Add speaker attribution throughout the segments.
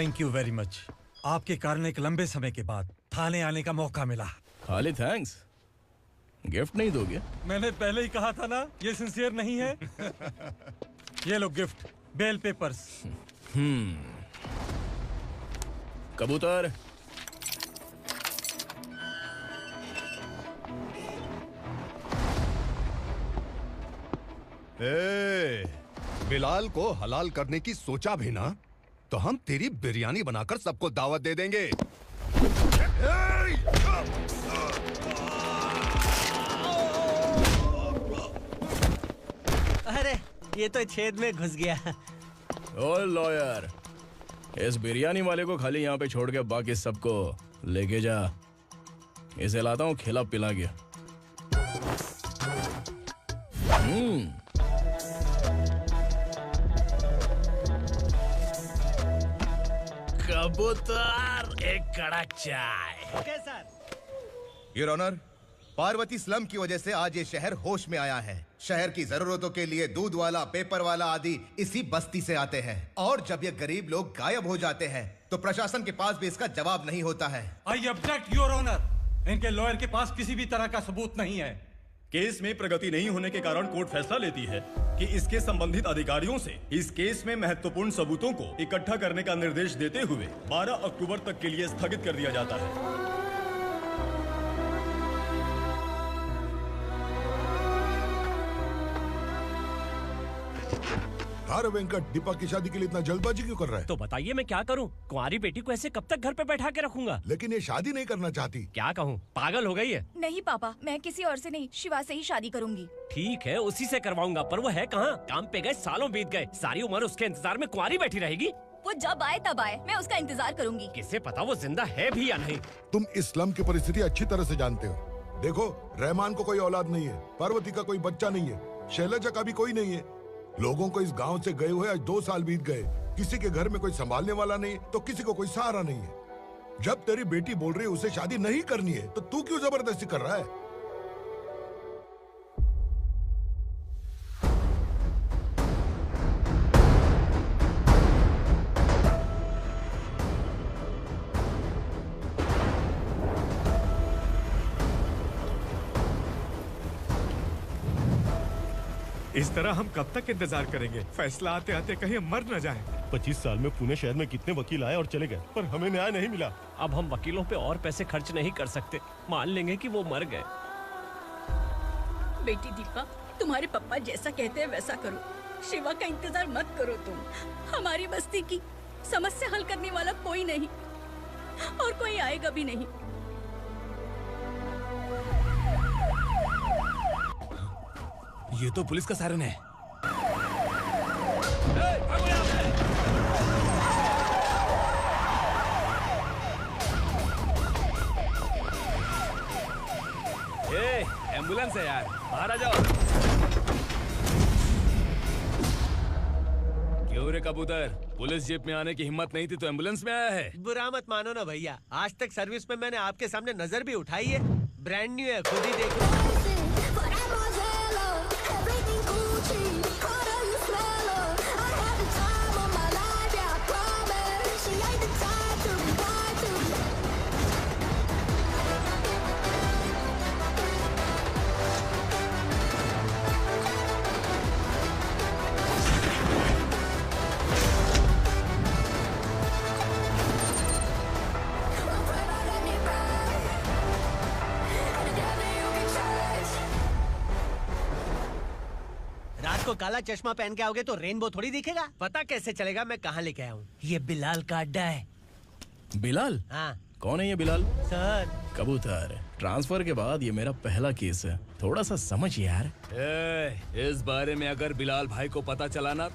Speaker 1: Thank you very much. आपके कारण एक लंबे समय के बाद थाने आने का मौका मिला।
Speaker 2: खाली थैंक्स, गिफ्ट नहीं दोगे?
Speaker 1: मैंने पहले ही कहा था ना, ये सिंसियर नहीं है। ये लो गिफ्ट, बेल पेपर्स।
Speaker 2: कबूतर,
Speaker 3: बिलाल को हलाल करने की सोचा भी ना, तो हम तेरी बिरयानी बनाकर सबको दावत दे देंगे।
Speaker 4: अरे ये तो छेद में घुस गया।
Speaker 2: ओ लॉयर, इस बिरयानी वाले को खाली यहाँ पे छोड़ के बाकी सबको लेके जा। इसे लाता हूँ खिला पिला के। कबूतर, एक कड़क चाय।
Speaker 4: Okay sir.
Speaker 5: Your honour, Parvati slum की वजह से आज ये शहर होश में आया है। शहर की जरूरतों के लिए दूध वाला, पेपर वाला आदि इसी बस्ती से आते हैं, और जब ये गरीब लोग गायब हो जाते हैं तो प्रशासन के पास भी इसका जवाब नहीं होता है।
Speaker 1: I object your honour. इनके लॉयर के पास किसी भी तरह का सबूत नहीं है।
Speaker 6: केस में प्रगति नहीं होने के कारण कोर्ट फैसला लेती है कि इसके संबंधित अधिकारियों से इस केस में महत्वपूर्ण सबूतों को इकट्ठा करने का निर्देश देते हुए 12 अक्टूबर तक के लिए स्थगित कर दिया जाता है।
Speaker 7: अरे वेंकट, दीपक की शादी के लिए इतना जल्दबाजी क्यों कर रहा है?
Speaker 8: तो बताइए मैं क्या करूं? कुंवारी बेटी को ऐसे कब तक घर पे बैठा के रखूंगा?
Speaker 7: लेकिन ये शादी नहीं करना चाहती।
Speaker 8: क्या कहूं, पागल हो गई है।
Speaker 9: नहीं पापा, मैं किसी और से नहीं, शिवा से ही शादी करूंगी।
Speaker 8: ठीक है, उसी से करवाऊंगा, पर वो है कहाँ? काम पे गए, सालों बीत गए, सारी उम्र उसके इंतजार में कुंवारी बैठी रहेगी।
Speaker 9: वो जब आए तब आए, मैं उसका इंतजार करूंगी।
Speaker 8: किसे पता वो जिंदा है भी या नहीं।
Speaker 7: तुम इस्लाम की परिस्थिति अच्छी तरह से जानते हो। देखो, रहमान को कोई औलाद नहीं है, पार्वती का कोई बच्चा नहीं है, शैलजा का भी कोई नहीं है। लोगों को इस गांव से गए हुए आज 2 साल बीत गए। किसी के घर में कोई संभालने वाला नहीं, तो किसी को कोई सहारा नहीं है। जब तेरी बेटी बोल रही है उसे शादी नहीं करनी है, तो तू क्यों जबरदस्ती कर रहा है?
Speaker 10: इस तरह हम कब तक इंतजार करेंगे? फैसला आते आते कहीं हम मर न जाएं।
Speaker 11: 25 साल में पुणे शहर में कितने वकील आए और चले गए, पर हमें न्याय नहीं मिला।
Speaker 8: अब हम वकीलों पे और पैसे खर्च नहीं कर सकते। मान लेंगे कि वो मर गए।
Speaker 12: बेटी दीपा, तुम्हारे पापा जैसा कहते हैं वैसा करो। शिवा का इंतजार मत करो तुम। हमारी बस्ती की समस्या हल करने वाला कोई नहीं, और कोई आएगा भी नहीं।
Speaker 3: ये तो पुलिस का सायरन है।
Speaker 2: एम्बुलेंस है यार, बाहर आ जाओ। क्यों रे कबूतर, पुलिस जीप में आने की हिम्मत नहीं थी तो एम्बुलेंस में आया है?
Speaker 4: बुरा मत मानो ना भैया, आज तक सर्विस में मैंने आपके सामने नजर भी उठाई है। ब्रांड न्यू है, खुद ही देखो। काला चश्मा पहन के आओगे तो रेनबो थोड़ी दिखेगा। पता कैसे चलेगा मैं कहाँ लेके आया हूँ? ये बिलाल का अड्डा है।
Speaker 2: बिलाल?
Speaker 4: हाँ।
Speaker 2: कौन है ये बिलाल?
Speaker 4: सर।
Speaker 2: कबूतर, ट्रांसफर के बाद ये मेरा पहला केस है, थोड़ा सा समझ यार। इस बारे में अगर बिलाल भाई को पता चला ना।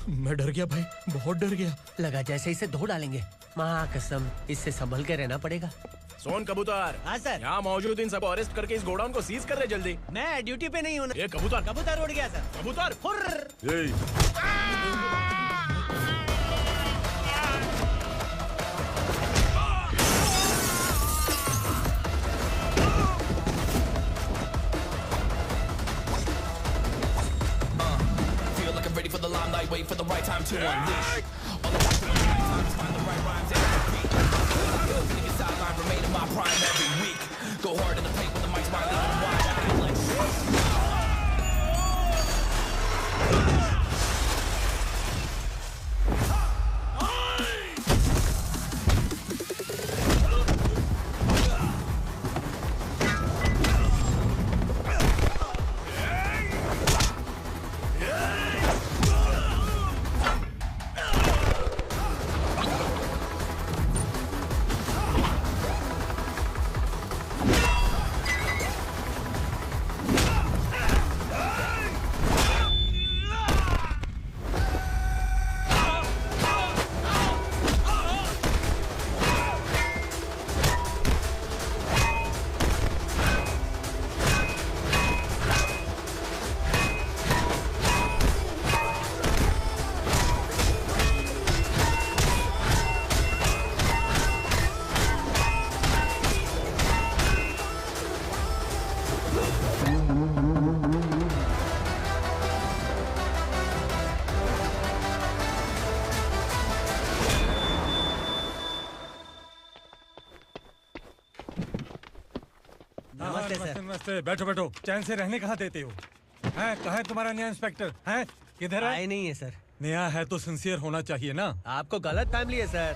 Speaker 8: मैं डर गया भाई, बहुत डर गया।
Speaker 4: लगा जैसे इसे धो डालेंगे। माँ कसम, इससे संभल के रहना पड़ेगा।
Speaker 2: सोन कबूतर।
Speaker 4: हाँ सर।
Speaker 2: यहाँ मौजूद इन सबको अरेस्ट करके इस गोडाउन को सीज कर रहे जल्दी।
Speaker 4: मैं ड्यूटी पे नहीं हूँ।
Speaker 2: ये कबूतर।
Speaker 4: कबूतर उड़ गया सर।
Speaker 2: कबूतर।
Speaker 13: Feel like I'm ready for the limelight, wait for the right time to unleash. All
Speaker 4: नमस्ते सर।
Speaker 1: नमस्ते। बैठो बैठो, चैन से रहने कहाँ देते हो? हैं, कहाँ है तुम्हारा नया इंस्पेक्टर? हैं, किधर है?
Speaker 4: आए नहीं है सर।
Speaker 1: नया है तो सिंसियर होना चाहिए ना।
Speaker 4: आपको गलत फैमिली है सर।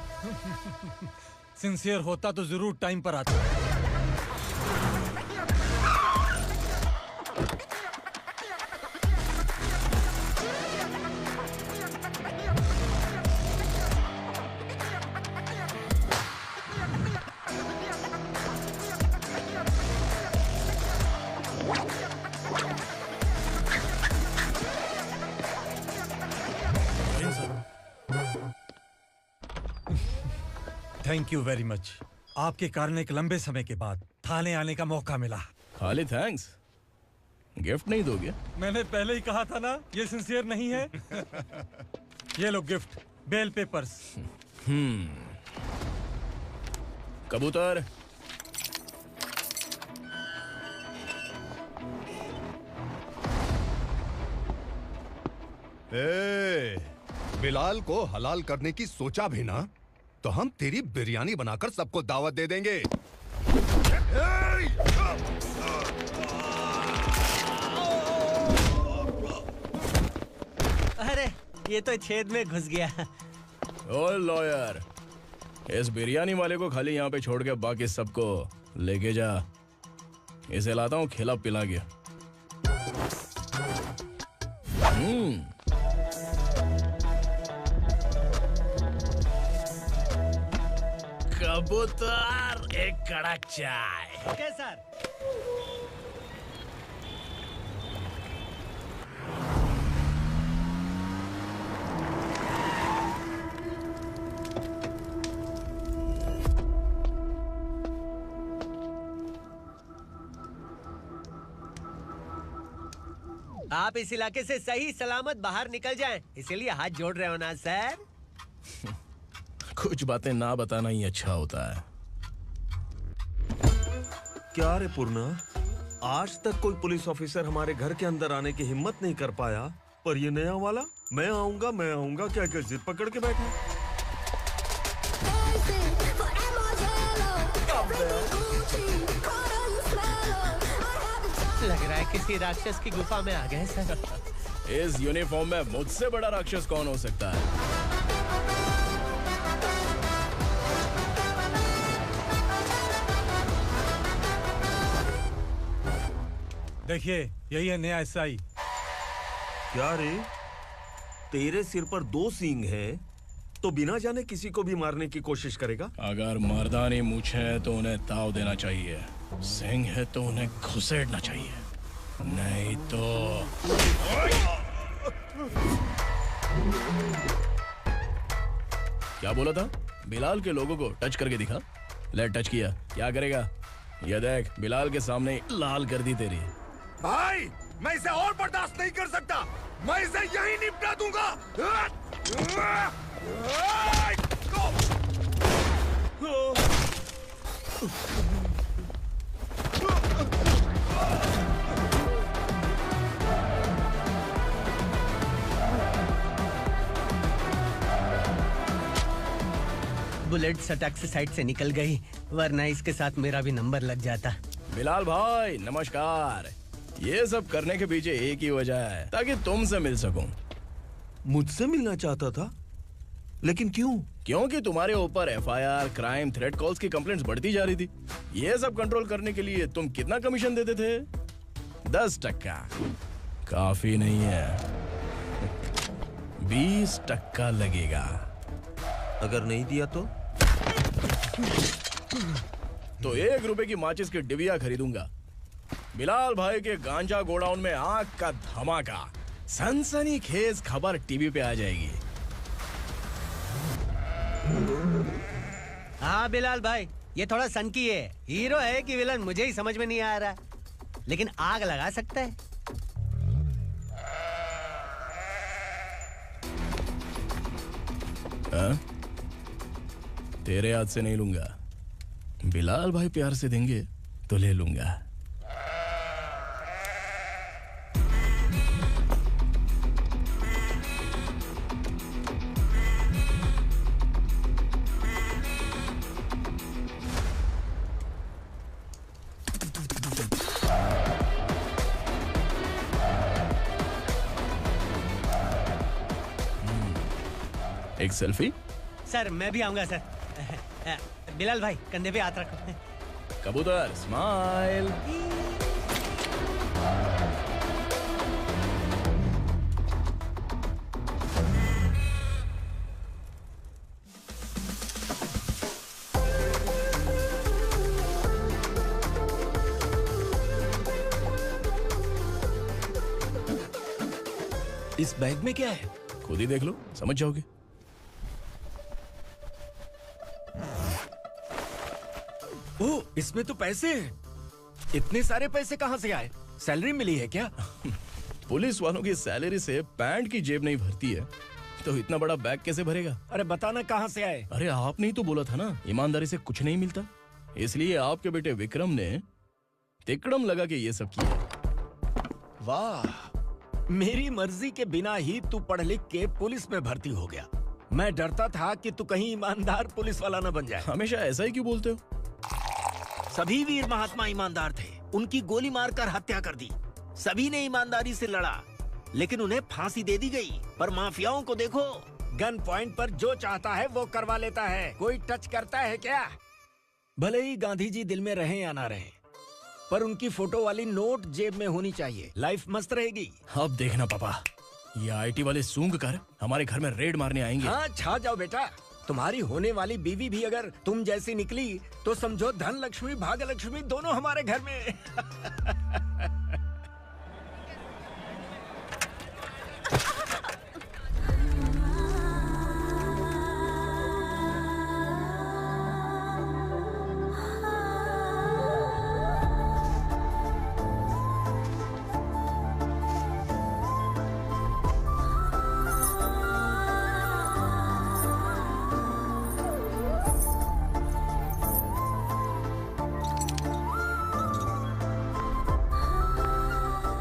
Speaker 1: सिंसियर होता तो जरूर टाइम पर आता। Thank you very much. आपके कारण एक लंबे समय के बाद थाने आने का मौका मिला।
Speaker 2: खाली थैंक्स, गिफ्ट नहीं दोगे?
Speaker 1: मैंने पहले ही कहा था ना, ये सिंसियर नहीं है। ये लो गिफ्ट, बेल पेपर्स।
Speaker 2: कबूतर।
Speaker 3: बिलाल को हलाल करने की सोचा भी ना, तो हम तेरी बिरयानी बनाकर सबको दावत दे देंगे।
Speaker 4: अरे ये तो छेद में घुस गया।
Speaker 2: ओ लॉयर, इस बिरयानी वाले को खाली यहाँ पे छोड़ के बाकी सबको लेके जा। इसे लाता हूँ खिला पिला के।
Speaker 8: कबूतर, एक कड़क चाय।
Speaker 4: Okay sir. आप इस इलाके से सही सलामत बाहर निकल जाएं, इसीलिए हाथ जोड़ रहे हो ना सर।
Speaker 2: कुछ बातें ना बताना ही अच्छा होता है।
Speaker 13: क्या रे पूर्णा, आज तक कोई पुलिस ऑफिसर हमारे घर के अंदर आने की हिम्मत नहीं कर पाया, पर ये नया वाला मैं आऊंगा क्या क्या जिद पकड़ के बैठा।
Speaker 4: लग रहा है किसी राक्षस की गुफा में आ गए सर।
Speaker 2: इस यूनिफॉर्म में मुझसे बड़ा राक्षस कौन हो सकता है?
Speaker 1: देखिए, यही है नया एसआई।
Speaker 13: क्या रे, तेरे सिर पर 2 सींग है तो बिना जाने किसी को भी मारने की कोशिश करेगा?
Speaker 2: अगर मर्दानी मूछें है तो उन्हें ताव देना चाहिए, सिंह है तो उन्हें घुसेड़ना चाहिए, नहीं तो। क्या बोला था? बिलाल के लोगों को टच करके दिखा। ले टच किया, क्या करेगा? ये देख, बिलाल के सामने ही लाल कर दी तेरी।
Speaker 3: भाई, मैं इसे और बर्दाश्त नहीं कर सकता। मैं इसे यहीं निपटा दूंगा।
Speaker 4: बुलेट सटक से साइड से निकल गई, वरना इसके साथ मेरा भी नंबर लग जाता।
Speaker 2: बिलाल भाई नमस्कार। ये सब करने के पीछे एक ही वजह है, ताकि तुमसे मिल सकूं।
Speaker 13: मुझसे मिलना चाहता था? लेकिन क्यों?
Speaker 2: क्योंकि तुम्हारे ऊपर एफआईआर, क्राइम, थ्रेट कॉल्स की कंप्लेंट्स बढ़ती जा रही थी। ये सब कंट्रोल करने के लिए तुम कितना कमीशन देते थे? 10%। काफी नहीं है, 20% लगेगा।
Speaker 13: अगर नहीं दिया
Speaker 2: तो 1 रुपए की माचिस की डिबिया खरीदूंगा। बिलाल भाई के गांजा गोडाउन में आग का धमाका, सनसनीखेज खबर टीवी पे आ जाएगी।
Speaker 4: हाँ बिलाल भाई, ये थोड़ा सनकी है। हीरो है कि विलन मुझे ही समझ में नहीं आ रहा, लेकिन आग लगा सकता है।
Speaker 2: तेरे हाथ से नहीं लूंगा, बिलाल भाई प्यार से देंगे तो ले लूंगा। एक सेल्फी।
Speaker 4: सर मैं भी आऊंगा सर। बिलाल भाई कंधे पे हाथ रखो।
Speaker 2: कबूतर स्माइल।
Speaker 8: इस बैग में क्या है?
Speaker 2: खुद ही देख लो, समझ जाओगे।
Speaker 8: ओह, इसमें तो पैसे हैं। इतने सारे पैसे कहाँ से आए? सैलरी मिली है क्या?
Speaker 2: पुलिस वालों की सैलरी से पैंट की जेब नहीं भरती है, तो इतना बड़ा बैग कैसे भरेगा?
Speaker 8: अरे बताना कहाँ से आए?
Speaker 2: अरे आपने ही तो बोला था ना, ईमानदारी से कुछ नहीं मिलता, इसलिए आपके बेटे विक्रम ने तिकड़म लगा के ये सब किया।
Speaker 8: वाह, मेरी मर्जी के बिना ही तू पढ़ लिख के पुलिस में भर्ती हो गया। मैं डरता था कि तू कहीं ईमानदार पुलिस वाला न बन जाए।
Speaker 2: हमेशा ऐसा ही क्यों बोलते हो?
Speaker 8: सभी वीर महात्मा ईमानदार थे, उनकी गोली मारकर हत्या कर दी। सभी ने ईमानदारी से लड़ा, लेकिन उन्हें फांसी दे दी गई। पर माफियाओं को देखो, गन पॉइंट पर जो चाहता है वो करवा लेता है। कोई टच करता है क्या? भले ही गांधी जी दिल में रहे या ना रहे, पर उनकी फोटो वाली नोट जेब में होनी चाहिए। लाइफ मस्त रहेगी।
Speaker 2: अब देखना पापा, ये आईटी वाले सूंघ कर हमारे घर में रेड मारने आएंगे।
Speaker 8: हाँ, छा जाओ बेटा। तुम्हारी होने वाली बीवी भी अगर तुम जैसी निकली तो समझो धन लक्ष्मी भाग्य लक्ष्मी दोनों हमारे घर में।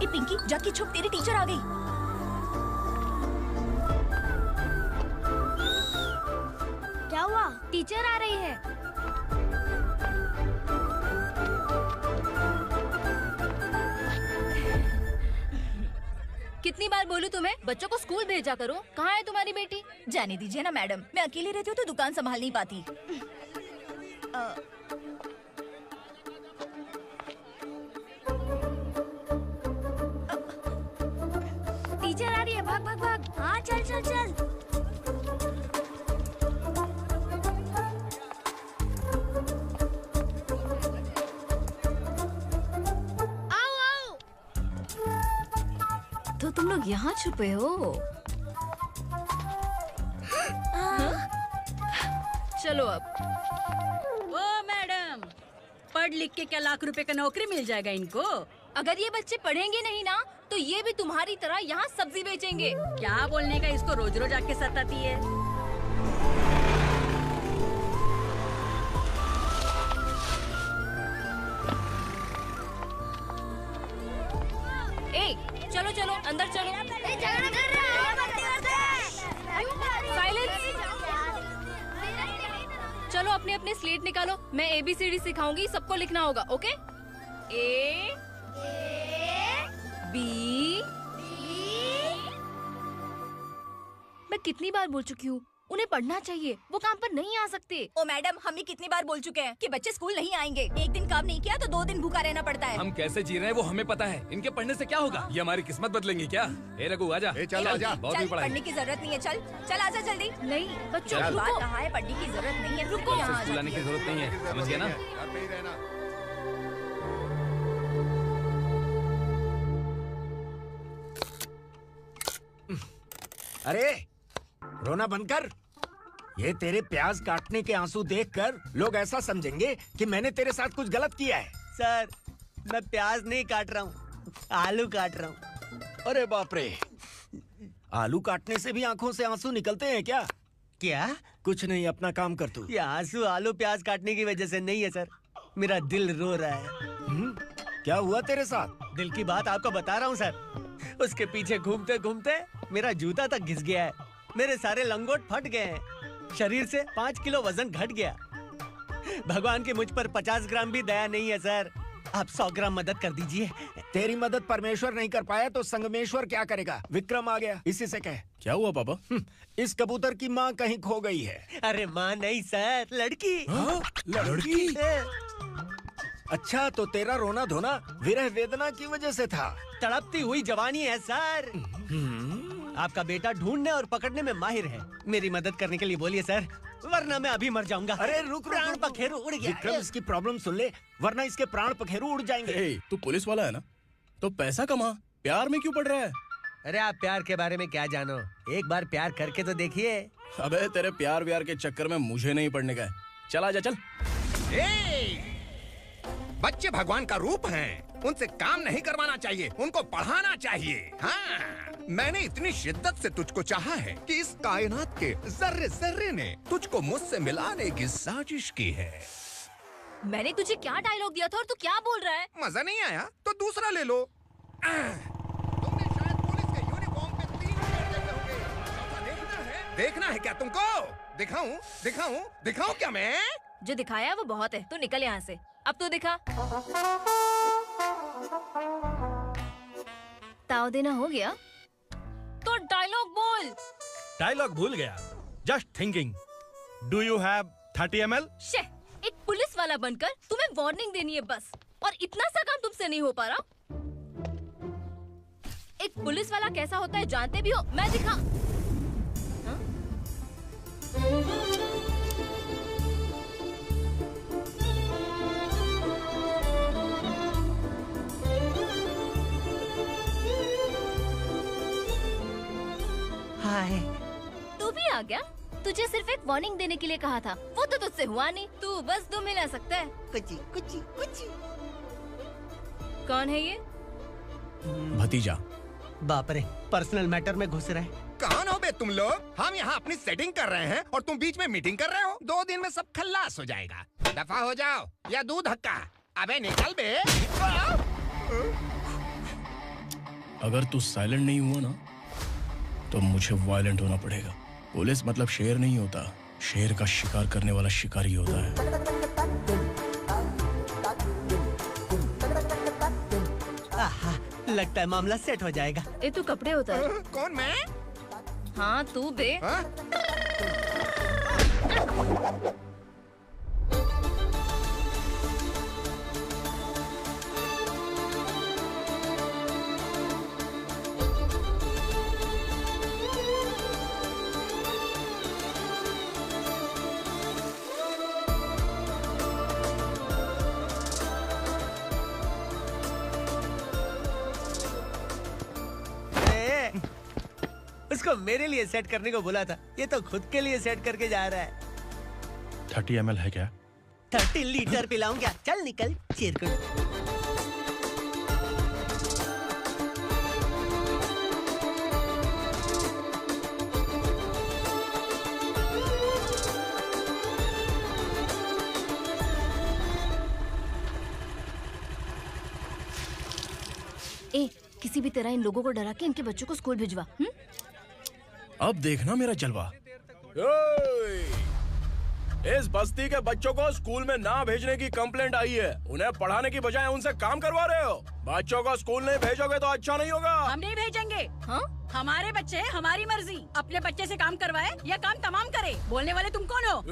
Speaker 9: पिंकी जाके छुप, तेरी टीचर आ गई।
Speaker 14: क्या हुआ? टीचर आ रही है।
Speaker 9: कितनी बार बोलूं तुम्हें, बच्चों को स्कूल भेजा करो। कहाँ है तुम्हारी बेटी? जाने दीजिए ना मैडम, मैं अकेली रहती हूँ तो दुकान संभाल नहीं पाती।
Speaker 14: टीचर आ रही है, भाग भाग भाग। हाँ चल चल चल। आओ आओ।
Speaker 9: तो तुम लोग यहाँ छुपे हो? चलो अब।
Speaker 12: ओ मैडम, पढ़ लिख के क्या लाख रुपए का नौकरी मिल जाएगा इनको?
Speaker 9: अगर ये बच्चे पढ़ेंगे नहीं ना तो ये भी तुम्हारी तरह यहाँ सब्जी बेचेंगे।
Speaker 12: क्या बोलने का, इसको रोज रोज आके सताती है।
Speaker 9: ए, चलो चलो अंदर चलो।
Speaker 14: झगड़ा कर रहा है।
Speaker 9: साइलेंस। चलो अपने अपने स्लेट निकालो, मैं ABCD सिखाऊंगी, सबको लिखना होगा। ओके? A B। मैं कितनी बार बोल चुकी हूँ, उन्हें पढ़ना चाहिए, वो काम पर नहीं आ सकते। ओ मैडम, हम भी कितनी बार बोल चुके हैं कि बच्चे स्कूल नहीं आएंगे। एक दिन काम नहीं किया तो 2 दिन भूखा रहना पड़ता है।
Speaker 15: हम कैसे जी रहे हैं वो हमें पता है, इनके पढ़ने से क्या होगा? ये हमारी किस्मत बदलेंगी क्या? ए रघु आजा।
Speaker 3: चल आजा।
Speaker 15: बहुत भी पढ़ाई।
Speaker 9: पढ़ने की जरूरत नहीं है, चल चल आजा जल्दी। नहीं बच्चों,
Speaker 15: चल।
Speaker 9: बात कहाँ है, पढ़ने की जरूरत नहीं है, रुको। यहाँ
Speaker 15: स्कूल आने की जरूरत नहीं है, समझ गया ना?
Speaker 3: घर पे ही रहना।
Speaker 8: अरे रोना बंद कर। ये तेरे प्याज काटने के आंसू देखकर लोग ऐसा समझेंगे कि मैंने तेरे साथ कुछ गलत किया है।
Speaker 4: सर मैं प्याज नहीं काट रहा हूँ, आलू काट रहा हूँ।
Speaker 8: अरे बाप रे, आलू काटने से भी आंखों से आंसू निकलते हैं क्या?
Speaker 4: क्या?
Speaker 8: कुछ नहीं, अपना काम कर तू।
Speaker 4: ये आंसू आलू प्याज काटने की वजह से नहीं है सर, मेरा दिल रो रहा है।
Speaker 8: क्या हुआ तेरे साथ?
Speaker 4: दिल की बात आपको बता रहा हूँ सर। उसके पीछे घूमते घूमते मेरा जूता तक घिस गया है, मेरे सारे लंगोट फट गए हैं, शरीर से 5 किलो वजन घट गया। भगवान की मुझ पर 50 ग्राम भी दया नहीं है सर, आप 100 ग्राम मदद कर दीजिए।
Speaker 8: तेरी मदद परमेश्वर नहीं कर पाया तो संगमेश्वर क्या करेगा? विक्रम आ गया, इसी से कह।
Speaker 2: क्या हुआ पापा?
Speaker 8: इस कबूतर की माँ कहीं खो गई है।
Speaker 4: अरे माँ नहीं सर, लड़की।
Speaker 8: लड़की? अच्छा, तो तेरा रोना धोना विरह वेदना की वजह से था।
Speaker 4: तड़पती हुई जवानी है सर। आपका बेटा ढूंढने और पकड़ने में माहिर है। मेरी मदद करने के लिए बोलिए सर, वरना मैं अभी मर जाऊंगा।
Speaker 8: अरे रुक
Speaker 4: प्राण पखेरु उड़ गया।
Speaker 8: विक्रम, इसकी प्रॉब्लम सुन ले, वरना इसके प्राण पखेरु उड़ जाएंगे।
Speaker 2: तू पुलिस वाला है ना, तो पैसा कमा, प्यार में क्यों पड़ रहा है?
Speaker 4: अरे आप प्यार के बारे में क्या जानो, एक बार प्यार करके तो देखिए।
Speaker 2: अबे तेरे प्यार व्यार के चक्कर में मुझे नहीं पड़ने का है। चला जा, चल।
Speaker 3: बच्चे भगवान का रूप हैं, उनसे काम नहीं करवाना चाहिए, उनको पढ़ाना चाहिए। हाँ, मैंने इतनी शिद्दत से तुझको चाहा है कि इस कायनात के जर्रे जर्रे ने तुझको मुझसे मिलाने की साजिश की है।
Speaker 9: मैंने तुझे क्या डायलॉग दिया था और तू क्या बोल रहा है?
Speaker 3: मजा नहीं आया तो दूसरा ले लो। तुमने शायद पुलिस के यूनिफॉर्म पे 3 कलर देखे होंगे। देखना है क्या तुमको? दिखाऊं दिखाऊं दिखाऊं क्या मैं?
Speaker 9: जो दिखाया वो बहुत है, तू निकल यहाँ से। अब तो दिखा। ताव देना हो गया तो डायलॉग बोल।
Speaker 1: डायलॉग भूल गया। Just thinking. Do you have 30 ml?
Speaker 9: शे, एक पुलिस वाला बनकर तुम्हें वार्निंग देनी है बस, और इतना सा काम तुमसे नहीं हो पा रहा। एक पुलिस वाला कैसा होता है जानते भी हो? मैं दिखा। हाँ?
Speaker 4: हाय,
Speaker 9: तू भी आ गया? तुझे सिर्फ एक वार्निंग देने के लिए कहा था, वो तो तुझसे हुआ नहीं। तू बस 2 मिला सकता है। कुची कुची कुची। कौन है ये?
Speaker 2: भतीजा।
Speaker 4: बाप रे, पर्सनल मैटर में घुस रहे।
Speaker 3: कौन हो बे तुम लोग? हम यहाँ अपनी सेटिंग कर रहे हैं और तुम बीच में मीटिंग कर रहे हो। 2 दिन में सब खल्लास हो जाएगा। दफा हो जाओ या दूध हक्का। अबे निकल बे।
Speaker 2: अगर तू साइलेंट नहीं हुआ ना तो मुझे वायलेंट होना पड़ेगा। पुलिस मतलब शेर नहीं होता, शेर का शिकार करने वाला शिकारी होता है।
Speaker 4: आहा, लगता है मामला सेट हो जाएगा।
Speaker 9: ए तू कपड़े उतार।
Speaker 3: कौन मैं?
Speaker 9: हाँ तू बे।
Speaker 4: उसको मेरे लिए सेट करने को बोला था, ये तो खुद के लिए सेट करके जा रहा है।
Speaker 11: 30 ml है क्या?
Speaker 4: 30 लीटर पिलाऊं क्या? चल निकल चिरकुट।
Speaker 9: ए, किसी भी तरह इन लोगों को डरा के इनके बच्चों को स्कूल भिजवा।
Speaker 2: अब देखना मेरा जलवा। इस बस्ती के बच्चों को स्कूल में ना भेजने की कंप्लेंट आई है। उन्हें पढ़ाने की बजाय उनसे काम करवा रहे हो। बच्चों को स्कूल नहीं भेजोगे तो अच्छा नहीं होगा।
Speaker 12: हम नहीं भेजेंगे। हाँ? हमारे बच्चे हमारी मर्जी। अपने बच्चे से काम करवाए या काम तमाम करे। बोलने वाले तुम कौन हो?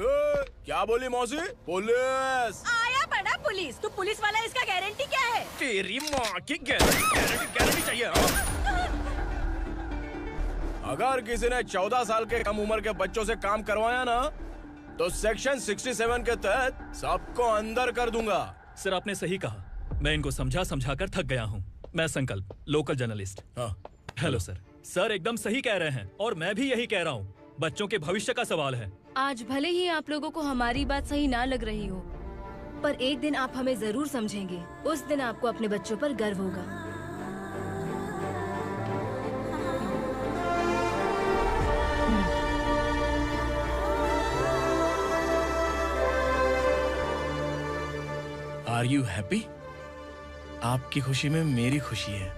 Speaker 2: क्या बोली मौसी? पुलिस
Speaker 12: आया बड़ा पुलिस। तू पुलिस वाला, इसका गारंटी क्या है?
Speaker 2: तेरी माँ की गारंटी चाहिए। अगर किसी ने 14 साल के कम उम्र के बच्चों से काम करवाया ना तो सेक्शन 67 के तहत सबको अंदर कर दूंगा।
Speaker 16: सर आपने सही कहा। मैं इनको समझा कर थक गया हूँ। मैं संकल्प, लोकल जर्नलिस्ट।
Speaker 2: हाँ।
Speaker 16: Hello sir. सर एकदम सही कह रहे हैं और मैं भी यही कह रहा हूँ। बच्चों के भविष्य का सवाल है।
Speaker 9: आज भले ही आप लोगों को हमारी बात सही ना लग रही हो, पर एक दिन आप हमें जरूर समझेंगे। उस दिन आपको अपने बच्चों पर गर्व होगा।
Speaker 2: Are you happy? आपकी खुशी में मेरी खुशी है।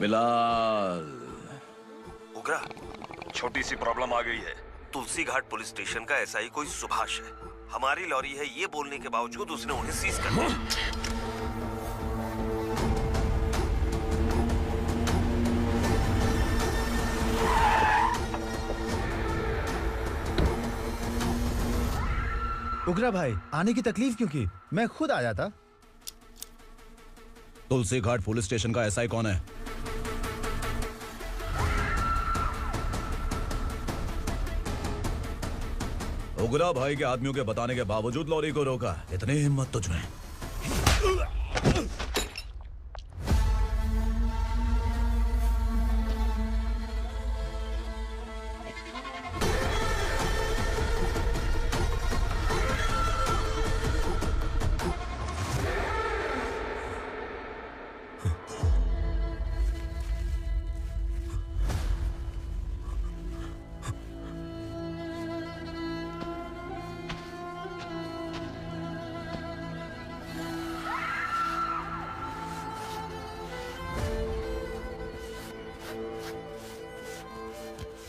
Speaker 17: बिलाल,
Speaker 13: उगरा, छोटी सी प्रॉब्लम आ गई है। तुलसी घाट पुलिस स्टेशन का एसआई कोई सुभाष है। हमारी लॉरी है ये बोलने के बावजूद उसने उन्हें सीज कर दिया।
Speaker 17: उगरा भाई, आने की तकलीफ क्यों की? मैं खुद आ जाता।
Speaker 2: तुलसी घाट पुलिस स्टेशन का एसआई कौन है? उगरा भाई के आदमियों के बताने के बावजूद लॉरी को रोका। इतनी हिम्मत तुझमें?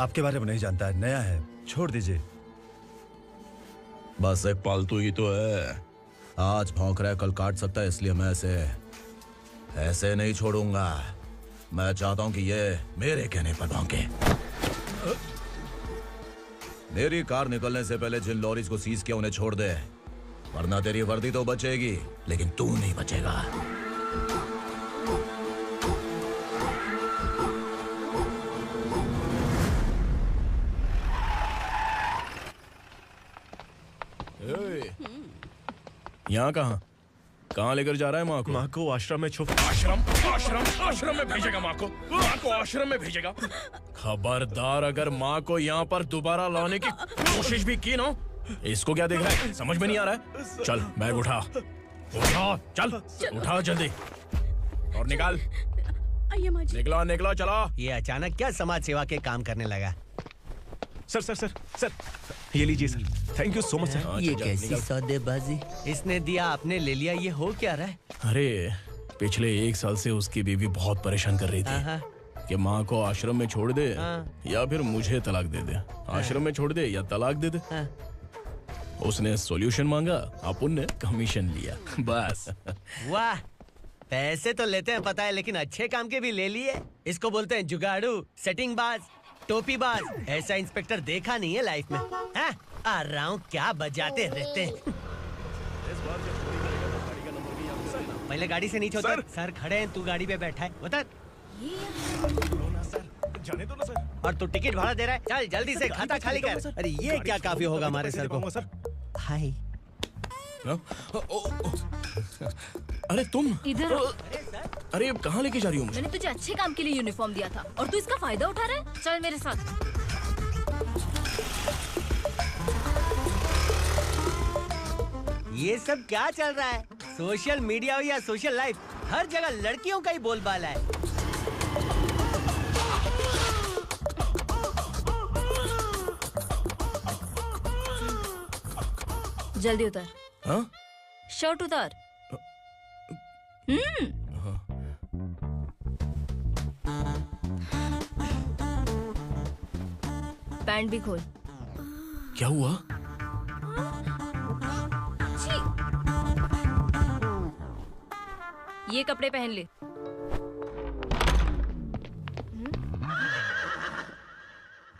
Speaker 17: आपके बारे में नहीं जानता है, नया है, छोड़ दीजिए।
Speaker 2: बस एक पालतू ही तो है। आज भौंक रहा है, कल काट सकता है, इसलिए मैं ऐसे नहीं छोड़ूंगा। मैं चाहता हूं कि ये मेरे कहने पर भौंके। मेरी कार निकलने से पहले जिन लॉरीज को सीज किया उन्हें छोड़ दे, वरना तेरी वर्दी तो बचेगी लेकिन तू नहीं बचेगा। यहाँ कहाँ लेकर जा रहा है माँ को?
Speaker 11: माँ को आश्रम में
Speaker 2: आश्रम में भेजेगा माँ को? माँ को आश्रम में भेजेगा? खबरदार, अगर माँ को यहाँ पर दोबारा लाने की कोशिश भी की ना, इसको क्या देख रहा है? समझ में नहीं आ रहा है? चल बैग उठा, चल उठा जल्दी और निकाल। निकला चला।
Speaker 4: ये अचानक क्या समाज सेवा के काम करने लगा?
Speaker 11: सर, ये लीजिए sir. Thank you so much sir.
Speaker 4: ये कैसी सौदेबाजी? इसने दिया, आपने ले लिया, ये हो क्या रहा है?
Speaker 2: अरे पिछले 1 साल से उसकी बीवी बहुत परेशान कर रही थी कि माँ को आश्रम में छोड़ दे या फिर मुझे तलाक दे दे। आश्रम में छोड़ दे या तलाक दे दे। उसने सॉल्यूशन मांगा, अपन ने कमीशन लिया, बस।
Speaker 4: वाह, पैसे तो लेते हैं पता है, लेकिन अच्छे काम के भी ले लिए। इसको बोलते हैं जुगाड़ू, सेटिंग बाज, टोपी बाज। ऐसा इंस्पेक्टर देखा नहीं है लाइफ में। हाँ? आ रहा हूँ, क्या बजाते रहते हैं। पहले गाड़ी से नीचे उतर। सर खड़े हैं, तू गाड़ी पे बैठा है, उतर।
Speaker 11: जाने दो ना सर।
Speaker 4: और तू टिकट भाड़ा दे रहा है? चल जल्दी से खाता खाली कर। अरे ये क्या काफी होगा हमारे सर को? हाय।
Speaker 2: अरे तुम
Speaker 9: इधर।
Speaker 2: अरे कहाँ लेके जा रही हो मुझे?
Speaker 9: मैंने तुझे अच्छे काम के लिए यूनिफॉर्म दिया था और तू इसका फायदा उठा रहा है। चल मेरे साथ।
Speaker 4: ये सब क्या चल रहा है? सोशल मीडिया हो या सोशल लाइफ, हर जगह लड़कियों का ही बोलबाला है।
Speaker 9: जल्दी उतर।
Speaker 2: हाँ?
Speaker 9: शर्ट उतार। पैंट भी खोल।
Speaker 2: क्या हुआ?
Speaker 9: ये कपड़े पहन ले।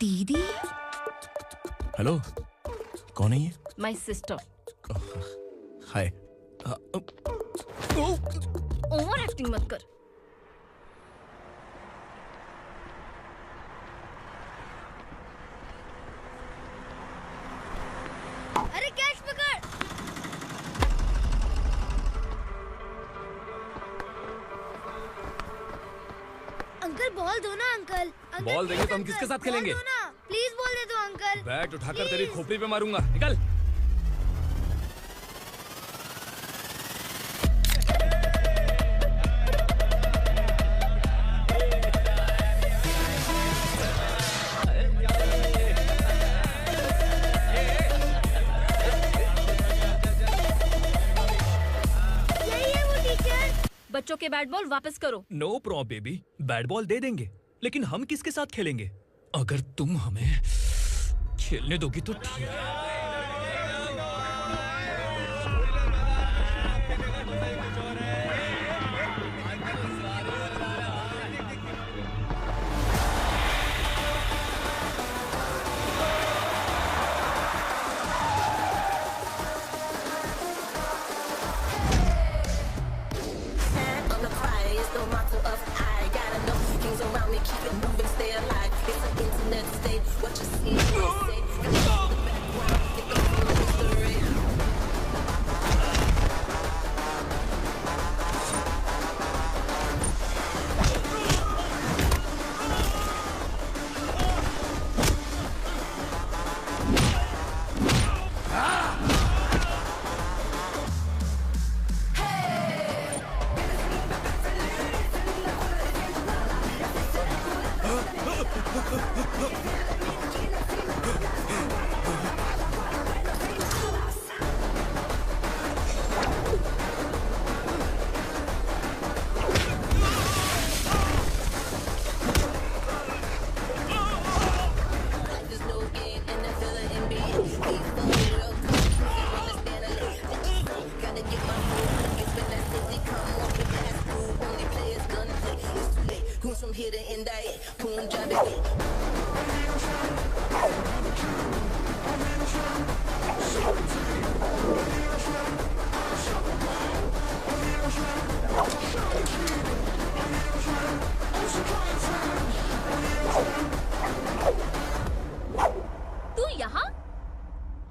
Speaker 9: दीदी।
Speaker 2: हेलो, कौन है ये?
Speaker 9: My sister.
Speaker 2: Hi.
Speaker 9: Over acting मत कर।
Speaker 14: अरे कैच पकड़। अंकल बॉल दो ना अंकल।
Speaker 15: बॉल देंगे तो हम किसके साथ खेलेंगे?
Speaker 14: प्लीज बॉल दे दो अंकल।
Speaker 15: बैट उठाकर तेरी खोपड़ी पे मारूंगा, निकल।
Speaker 9: बच्चों के बैट बॉल वापस करो।
Speaker 16: No problem baby, bat ball दे देंगे, लेकिन हम किसके साथ खेलेंगे? अगर तुम हमें खेलने दोगी तो ठीक है।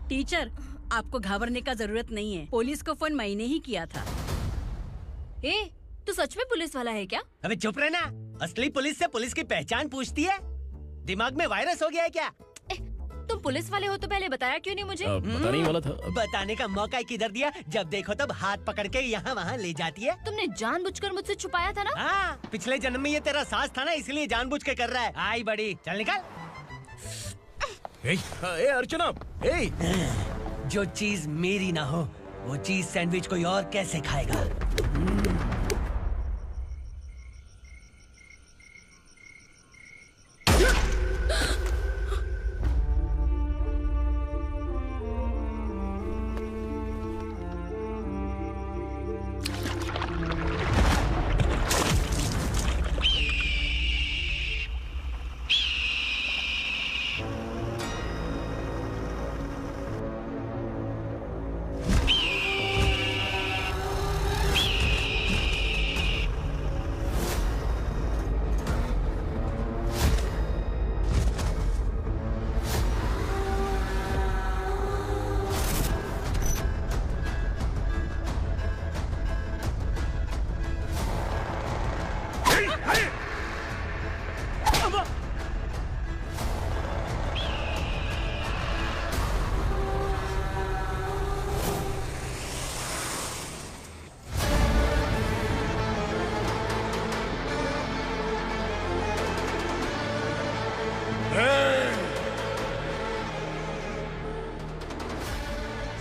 Speaker 12: टीचर, आपको घबराने का जरूरत नहीं है। पुलिस को फोन मैंने ही किया था।
Speaker 9: ए, तू सच में पुलिस वाला है क्या?
Speaker 4: अबे चुप रहना। असली पुलिस से पुलिस की पहचान पूछती है? दिमाग में वायरस हो गया है क्या?
Speaker 9: तुम पुलिस वाले हो तो पहले बताया क्यों नहीं मुझे?
Speaker 2: बताने ही वाला था।
Speaker 4: बताने का मौका किधर दिया? जब देखो तब हाथ पकड़ के यहाँ वहाँ ले जाती है।
Speaker 9: तुमने जानबूझकर मुझसे छुपाया था ना?
Speaker 4: हाँ, पिछले जन्म में ये तेरा सास था ना, इसलिए जानबूझ के कर रहा है। आई बड़ी, चल निकल।
Speaker 2: ए अर्चना,
Speaker 4: जो चीज मेरी ना हो वो चीज सैंडविच कोई और कैसे खाएगा?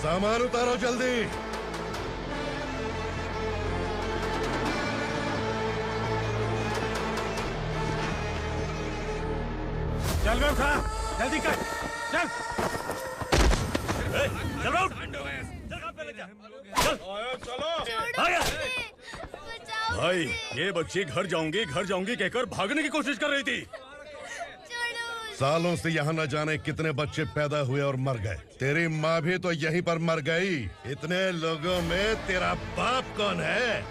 Speaker 7: सामान उतारो जल्दी।
Speaker 1: चल बे खा, जल्दी कर, चल।
Speaker 13: चल राउट,
Speaker 6: चलो। भाई, ये बच्ची घर जाऊंगी कहकर भागने की कोशिश कर रही थी।
Speaker 7: सालों से यहाँ न जाने कितने बच्चे पैदा हुए और मर गए। तेरी माँ भी तो यहीं पर मर गई। इतने लोगों में तेरा बाप कौन है?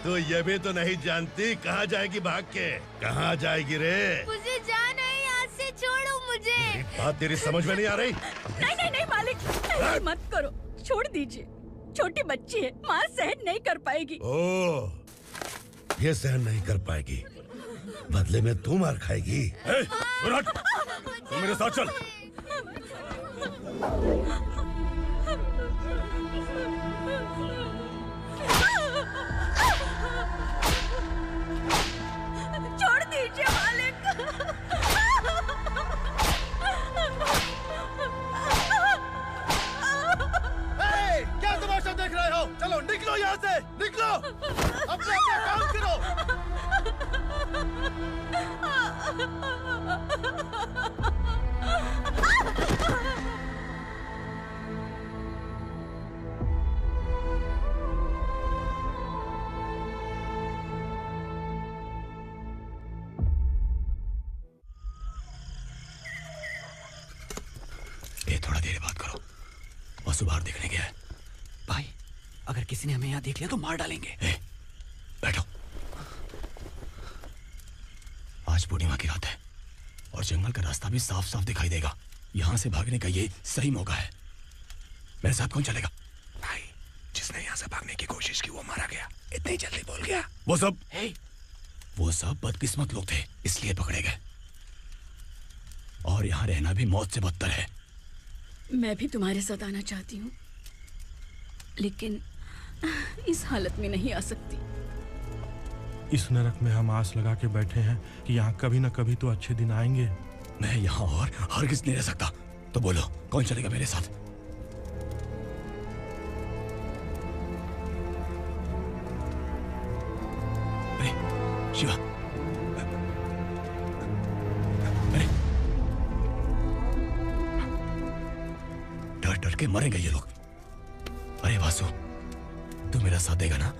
Speaker 7: तू ये भी तो नहीं जानती कहाँ जाएगी भाग के? कहाँ जाएगी रे?
Speaker 14: मुझे जाना है यहाँ से, छोड़ो मुझे।
Speaker 7: बात तेरी समझ में नहीं आ रही?
Speaker 12: नहीं मालिक, ऐसे मत करो, छोड़ दीजिए। छोटी बच्ची है, माँ सहन नहीं कर पाएगी।
Speaker 7: ओह, ये सहन नहीं कर पाएगी, बदले में तू मार खाएगी।
Speaker 6: तू मेरे साथ चल।
Speaker 12: छोड़ दीजिए मालिक।
Speaker 17: क्या तमाशा देख रहे हो? चलो निकलो यहाँ से, निकलो। अपना काम करो।
Speaker 18: वासु बाहर देखने गया है।
Speaker 15: भाई अगर किसी ने हमें यहाँ देख लिया तो मार डालेंगे।
Speaker 18: बैठो। आज पूर्णिमा की रात है और जंगल का रास्ता भी साफ साफ दिखाई देगा। यहाँ से भागने का ये सही मौका है। मेरे साथ कौन चलेगा?
Speaker 3: भाई जिसने यहाँ से भागने की कोशिश की वो मारा गया। इतनी जल्दी बोल गया।
Speaker 18: वो सब बदकिस्मत लोग थे, इसलिए पकड़े गए। और यहाँ रहना भी मौत से बदतर है।
Speaker 12: मैं भी तुम्हारे साथ आना चाहती हूँ, लेकिन इस हालत में नहीं आ सकती।
Speaker 1: इस नरक में हम आस लगा के बैठे हैं कि यहाँ कभी न कभी तो अच्छे दिन आएंगे।
Speaker 18: मैं यहाँ और हरगिज़ नहीं रह सकता। तो बोलो कौन चलेगा मेरे साथ? अरे शिवा, अरे डर डर के मरेंगे ये लोग। अरे वासु, तू मेरा साथ देगा ना?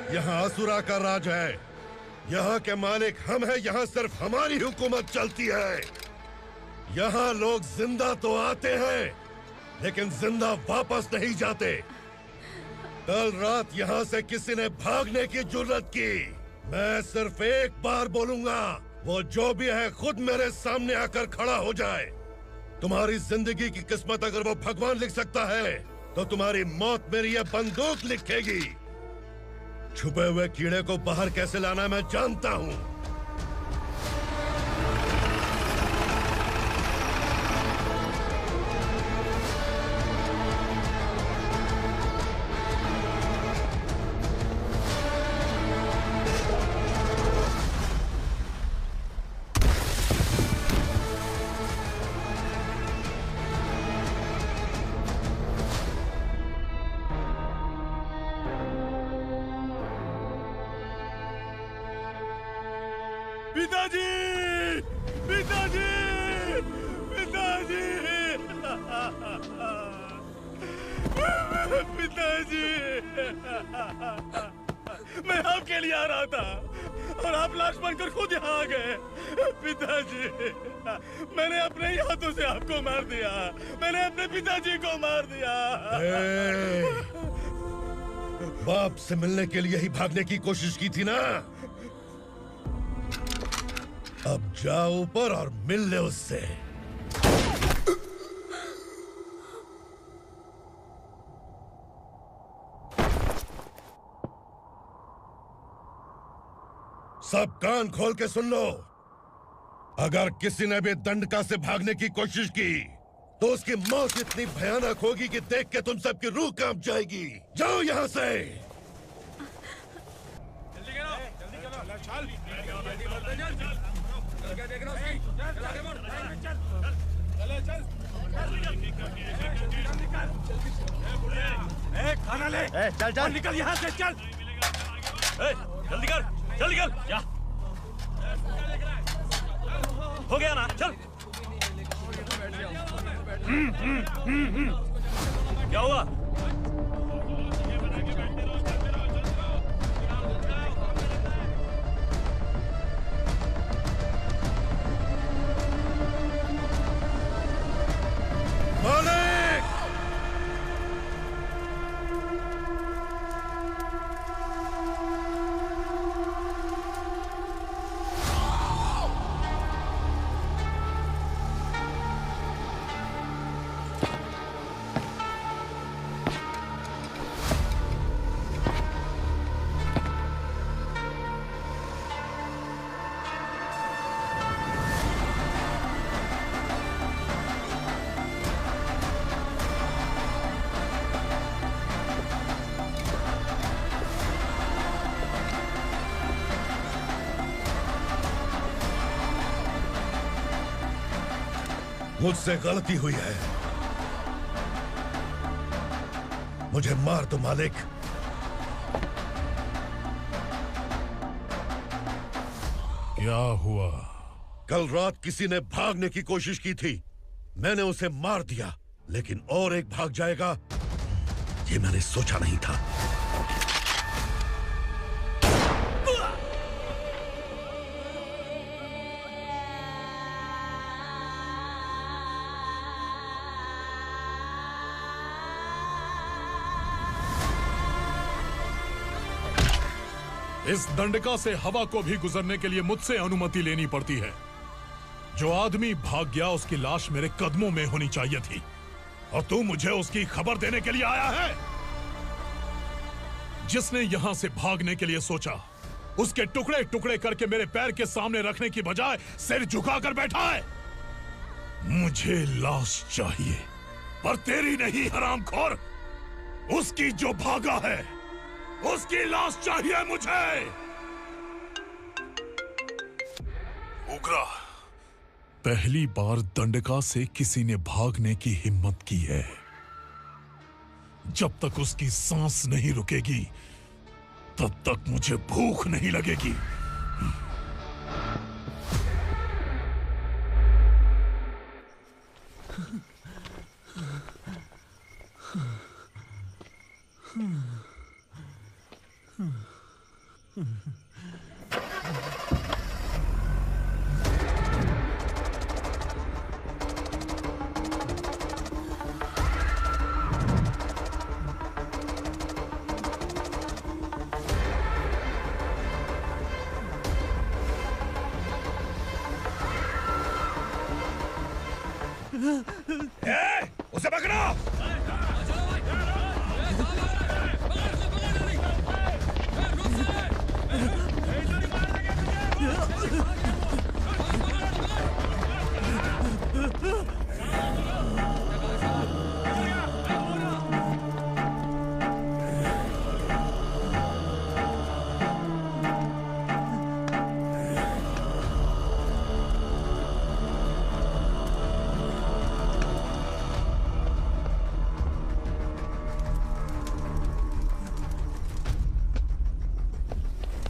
Speaker 7: यहाँ असुरा का राज है। यहाँ के मालिक हम हैं। यहाँ सिर्फ हमारी हुकूमत चलती है। यहाँ लोग जिंदा तो आते हैं लेकिन जिंदा वापस नहीं जाते। कल रात यहाँ से किसी ने भागने की जुर्रत की, मैं सिर्फ एक बार बोलूंगा, वो जो भी है खुद मेरे सामने आकर खड़ा हो जाए। तुम्हारी जिंदगी की किस्मत अगर वो भगवान लिख सकता है तो तुम्हारी मौत मेरी ये बंदूक लिखेगी। छुपे हुए कीड़े को बाहर कैसे लाना मैं जानता हूँ।
Speaker 17: पिताजी! पिताजी! पिताजी! पिताजी! मैं आपके लिए आ रहा था और आप लाश बनकर खुद यहाँ आ गए। पिताजी, मैंने अपने ही हाथों से आपको मार दिया। मैंने अपने पिताजी को मार दिया।
Speaker 7: बाप से मिलने के लिए ही भागने की कोशिश की थी ना? अब जाओ ऊपर और मिल ले उससे। सब कान खोल के सुन लो। अगर किसी ने भी दंडका से भागने की कोशिश की तो उसकी मौत इतनी भयानक होगी कि देख के तुम सबकी रूह कांप जाएगी। जाओ यहाँ से।
Speaker 1: खाना ले।
Speaker 4: चल चल
Speaker 1: निकल यहाँ से, चल।
Speaker 11: जल्दी कर, जल्दी कर, जा। हो गया ना, चल। क्या हुआ?
Speaker 19: मुझसे गलती हुई है, मुझे मार दो मालिक।
Speaker 7: क्या हुआ?
Speaker 19: कल रात किसी ने भागने की कोशिश की थी, मैंने उसे मार दिया, लेकिन और एक भाग जाएगा ये मैंने सोचा नहीं था।
Speaker 7: इस दंडका से हवा को भी गुजरने के लिए मुझसे अनुमति लेनी पड़ती है। जो आदमी भाग गया उसकी लाश मेरे कदमों में होनी चाहिए थी, और तू मुझे उसकी खबर देने के लिए आया है। जिसने यहां से भागने के लिए सोचा, उसके टुकड़े टुकड़े करके मेरे पैर के सामने रखने की बजाय सिर झुकाकर बैठा है। मुझे लाश चाहिए, पर तेरी नहीं हरामखोर, उसकी जो भागा है उसकी लाश चाहिए मुझे। उग्रा, पहली बार दंडका से किसी ने भागने की हिम्मत की है। जब तक उसकी सांस नहीं रुकेगी तब तक मुझे भूख नहीं लगेगी।
Speaker 19: उसे पकड़ो।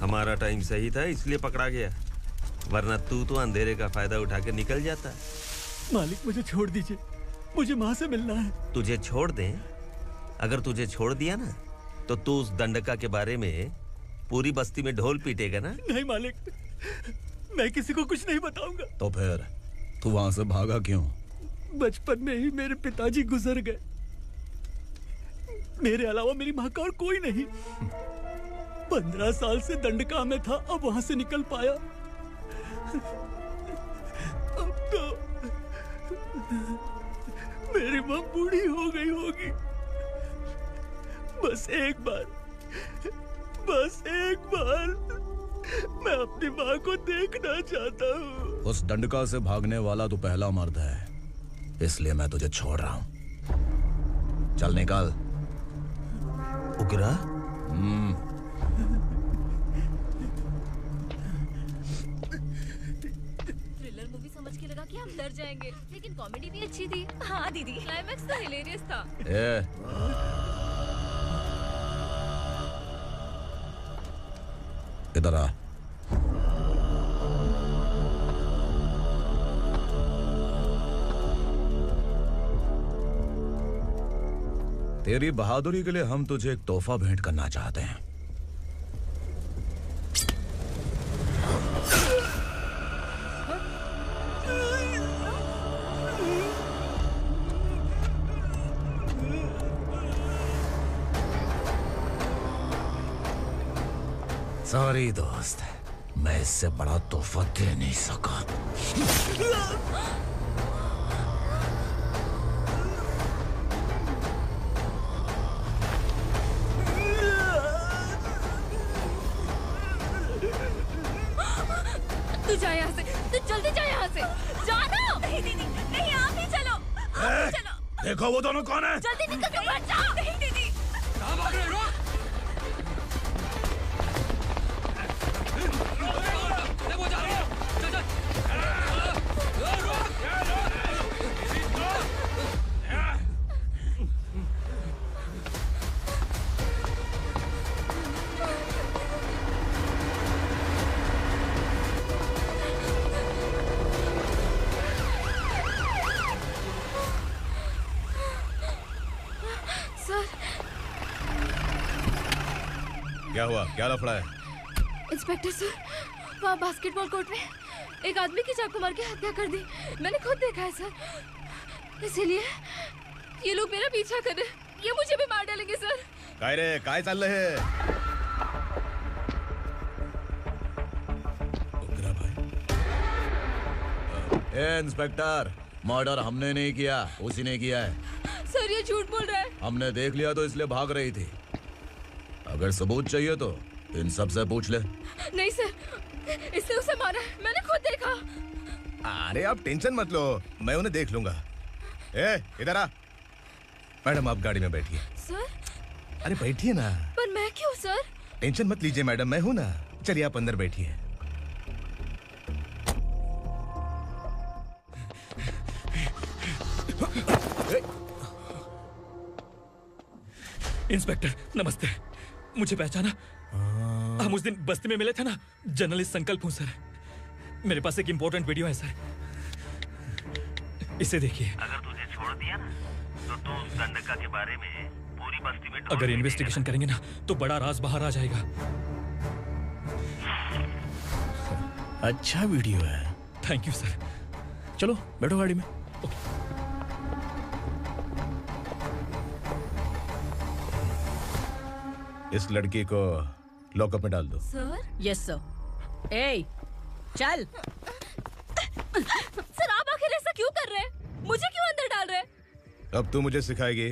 Speaker 13: हमारा टाइम सही था इसलिए पकड़ा गया, वरना तू तो अंधेरे का फायदा उठा के निकल जाता।
Speaker 16: मालिक मुझे छोड़ दीजिए, मुझे माँ से मिलना है।
Speaker 13: तुझे छोड़ दें? अगर तुझे छोड़ दिया ना तो तू उस दंडका के बारे में पूरी बस्ती में ढोल पीटेगा ना।
Speaker 16: नहीं मालिक, मैं किसी को कुछ नहीं बताऊंगा।
Speaker 18: तो फिर तू वहां से भागा क्यों?
Speaker 16: बचपन में ही मेरे पिताजी गुजर गए, मेरे अलावा मेरी माँ का और कोई नहीं। 15 साल से दंडका में था, अब वहां से निकल पाया। अब तो मेरी माँ बूढ़ी हो गई होगी। बस एक बार मैं अपनी माँ को देखना चाहता हूँ।
Speaker 18: उस दंडका से भागने वाला तो पहला मर्द है, इसलिए मैं तुझे छोड़ रहा हूँ। चल निकल।
Speaker 13: उग्रा?
Speaker 9: लगा कि हम डर जाएंगे, लेकिन कॉमेडी भी अच्छी थी। हाँ दीदी, क्लाइमैक्स तो हिलेरियस था।
Speaker 18: इधर आ। तेरी बहादुरी के लिए हम तुझे एक तोहफा भेंट करना चाहते हैं। सॉरी दोस्त, मैं इससे बड़ा तोहफा दे नहीं सका।
Speaker 9: तू जा यहाँ से, तू जल्दी जा यहाँ से, जाना। नहीं दीदी, नहीं आप ही चलो, आप ही चलो।
Speaker 18: देखो वो दोनों कौन है?
Speaker 9: जल्दी निकल के मत जाओ। नहीं दीदी, कहाँ भाग रहे हो?
Speaker 5: क्या हुआ? क्या लफड़ा है?
Speaker 9: इंस्पेक्टर सर, वहाँ बास्केटबॉल कोर्ट में एक आदमी की चाकू मार के हत्या कर दी। मैंने खुद देखा है सर, इसीलिए ये लोग मेरा पीछा कर रहे हैं। ये मुझे भी मार डालेंगे सर।
Speaker 5: काय रे, काय चाललंय हे? ए इंस्पेक्टर, मर्डर हमने नहीं किया, उसी ने किया है।
Speaker 9: सर ये झूठ बोल रहा है।
Speaker 5: हमने देख लिया तो इसलिए भाग रही थी। अगर सबूत चाहिए तो इन सब से पूछ ले।
Speaker 9: नहीं सर, इसने उसे मारा है, मैंने खुद देखा।
Speaker 5: अरे आप टेंशन मत लो, मैं उन्हें देख लूंगा। ए इधर आ। मैडम आप गाड़ी में बैठिए।
Speaker 9: सर?
Speaker 5: अरे बैठिए ना।
Speaker 9: पर मैं क्यों सर?
Speaker 5: टेंशन मत लीजिए मैडम, मैं हूं ना। चलिए आप अंदर बैठिए।
Speaker 16: इंस्पेक्टर नमस्ते, मुझे पहचाना? हम उस दिन बस्ती में मिले थे ना। जर्नलिस्ट संकल्प हूँ सर। मेरे पास एक इम्पोर्टेंट वीडियो है सर, इसे देखिए।
Speaker 20: अगर तुझे छोड़ दिया ना तो तू उस गंडका के बारे में पूरी बस्ती में
Speaker 16: अगर इन्वेस्टिगेशन करेंगे ना तो बड़ा राज बाहर आ जाएगा।
Speaker 2: अच्छा वीडियो है।
Speaker 16: Thank you sir.
Speaker 2: चलो बैठो गाड़ी में।
Speaker 5: इस लड़की को लॉकअप में डाल दो।
Speaker 12: सर? Yes sir. ए, चल।
Speaker 9: सर आप आखिर ऐसा क्यों कर रहे हैं? मुझे क्यों अंदर डाल रहे हैं?
Speaker 5: अब तू मुझे सिखाएगी?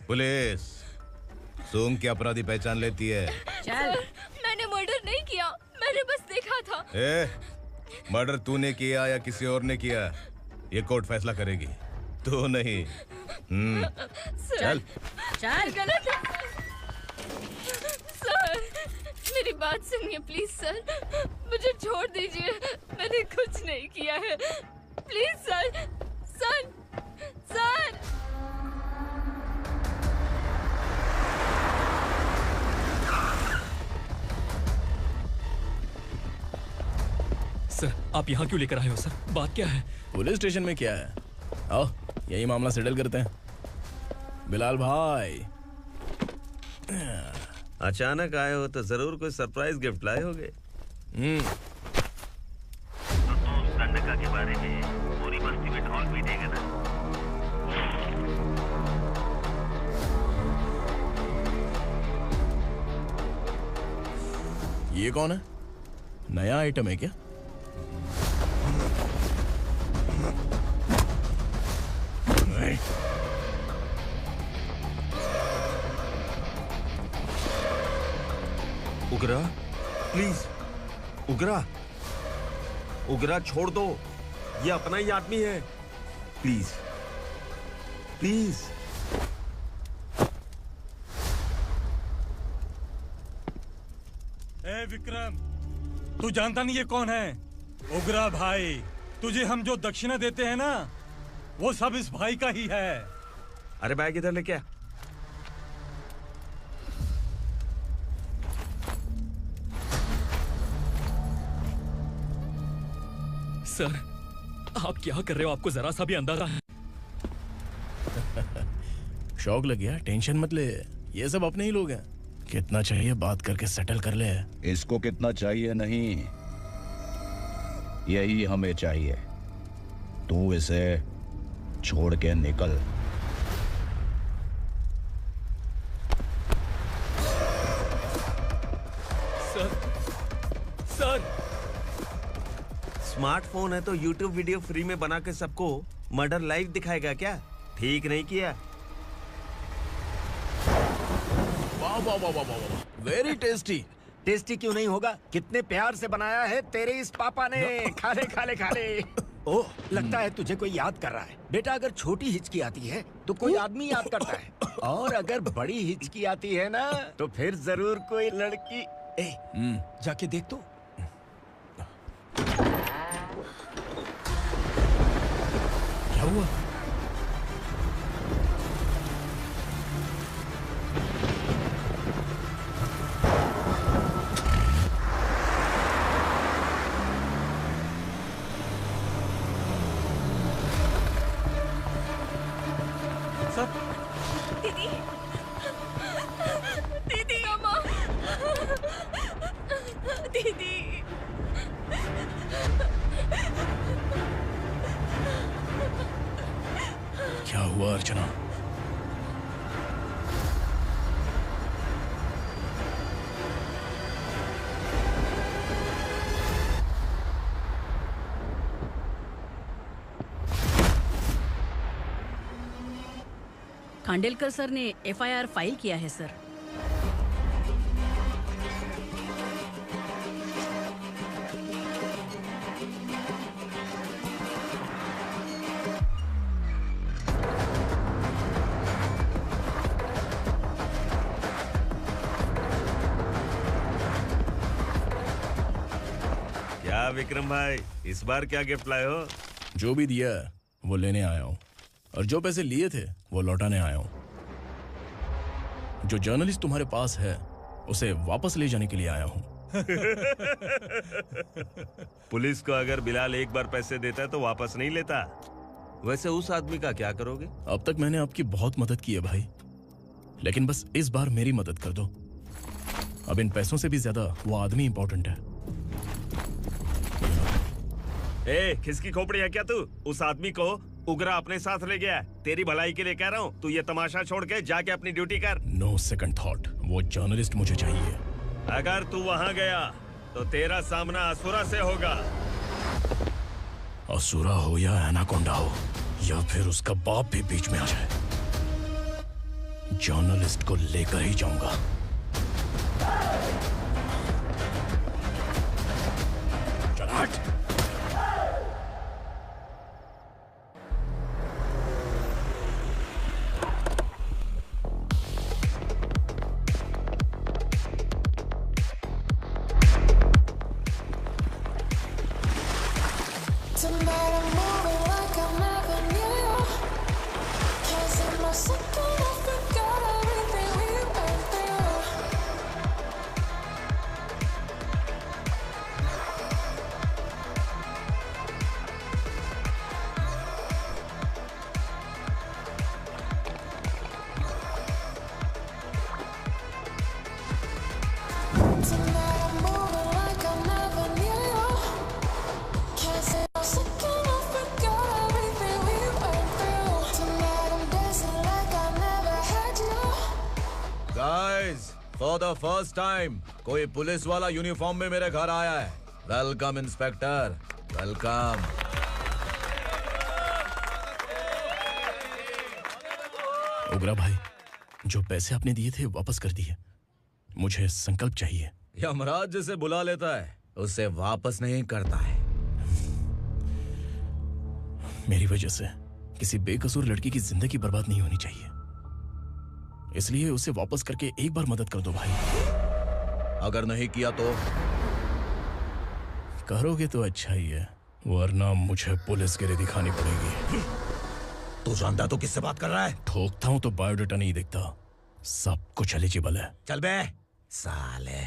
Speaker 5: पुलिस सूंघ के अपराधी पहचान लेती है।
Speaker 9: चल। मैंने मर्डर नहीं किया, मैंने बस देखा था।
Speaker 5: मर्डर तूने किया या किसी और ने किया, ये कोर्ट फैसला करेगी, तू नहीं।
Speaker 9: चल
Speaker 12: चल।
Speaker 9: गलत है सर, मेरी बात सुनिए प्लीज सर, मुझे छोड़ दीजिए, मैंने कुछ नहीं किया है। Please sir, sir, sir.
Speaker 16: Sir आप यहाँ क्यों लेकर आए हो सर? बात क्या है?
Speaker 2: पुलिस स्टेशन में क्या है? आओ यही मामला सेटल करते हैं। बिलाल भाई
Speaker 13: अचानक आए हो तो जरूर कोई सरप्राइज गिफ्ट लाए होगे।
Speaker 20: तो तू उस गंडका के बारे में पूरी बस्ती में ढोल पीटेगा ना।
Speaker 2: ये कौन है? नया आइटम है क्या?
Speaker 13: उगरा प्लीज, उगरा, उगरा छोड़ दो, ये अपना ही आदमी है। Please please.
Speaker 1: ए विक्रम, तू जानता नहीं ये कौन है? उगरा भाई, तुझे हम जो दक्षिणा देते हैं ना, वो सब इस भाई का ही है।
Speaker 13: अरे बैग इधर लेके आ।
Speaker 16: सर, आप क्या कर रहे हो? आपको जरा सा भी अंदाजा है?
Speaker 2: शौक लग गया? टेंशन मत ले, ये सब अपने ही लोग हैं। कितना चाहिए बात करके सेटल कर ले।
Speaker 18: इसको कितना चाहिए नहीं, यही हमें चाहिए। तू इसे छोड़ के निकल।
Speaker 16: सर
Speaker 13: स्मार्टफोन है तो YouTube वीडियो फ्री में बना के सबको मर्डर लाइव दिखाएगा क्या? ठीक नहीं किया।
Speaker 2: वाह वाह वाह वाह वाह, वेरी टेस्टी।
Speaker 8: टेस्टी क्यों नहीं होगा? कितने प्यार से बनाया है तेरे इस पापा ने। खा ले खा ले खा ले। ओह, लगता है तुझे कोई याद कर रहा है। बेटा, अगर छोटी हिचकी आती है तो कोई आदमी याद करता है, और अगर बड़ी हिचकी आती है ना तो फिर जरूर कोई लड़की। जाके देख तो।
Speaker 2: क्या हुआ?
Speaker 9: दीदी, दीदी, अम्मा, दीदी।
Speaker 2: क्या हुआ अर्चना?
Speaker 12: खांडेलकर सर ने एफआईआर फाइल किया है सर।
Speaker 13: क्या विक्रम भाई, इस बार क्या गिफ्ट लाए हो?
Speaker 2: जो भी दिया है वो लेने आया हूँ, और जो पैसे लिए थे वो लौटाने आया हूँ। जो जर्नलिस्ट तुम्हारे पास है उसे वापस ले जाने के लिए आया हूँ।
Speaker 13: पुलिस को अगर बिलाल एक बार पैसे देता है तो वापस नहीं लेता। वैसे उस आदमी का क्या करोगे?
Speaker 2: अब तक मैंने आपकी बहुत मदद की है भाई, लेकिन बस इस बार मेरी मदद कर दो। अब इन पैसों से भी ज्यादा वो आदमी इंपॉर्टेंट है।
Speaker 13: खिसकी खोपड़ी है क्या तू? उस आदमी को उगरा अपने साथ ले गया। तेरी भलाई के लिए कह रहा हूँ, तू ये तमाशा छोड़ के जाके अपनी ड्यूटी कर।
Speaker 2: नो सेकंड थॉट, वो जर्नलिस्ट मुझे चाहिए।
Speaker 13: अगर तू वहाँ गया तो तेरा सामना असुरा से होगा।
Speaker 2: असुरा हो या एनाकोंडा हो, या फिर उसका बाप भी बीच में आ जाए, जर्नलिस्ट को लेकर ही जाऊंगा। चल हट।
Speaker 21: फॉर द फर्स्ट टाइम कोई पुलिस वाला यूनिफॉर्म में मेरे घर आया है। Welcome inspector, welcome.
Speaker 2: उगरा भाई, जो पैसे आपने दिए थे वापस कर दिए। मुझे संकल्प चाहिए।
Speaker 21: यमराज जिसे बुला लेता है उसे वापस नहीं करता है।
Speaker 2: मेरी वजह से किसी बेकसूर लड़की की जिंदगी बर्बाद नहीं होनी चाहिए, इसलिए उसे वापस करके एक बार मदद कर दो भाई।
Speaker 21: अगर नहीं किया तो?
Speaker 2: करोगे तो अच्छा ही है, वरना मुझे पुलिसगिरी दिखानी पड़ेगी।
Speaker 18: तू जानता तो किससे बात कर रहा है?
Speaker 2: ठोकता हूं तो बायोडेटा नहीं दिखता, सब कुछ एलिजिबल है।
Speaker 18: चल बे साले।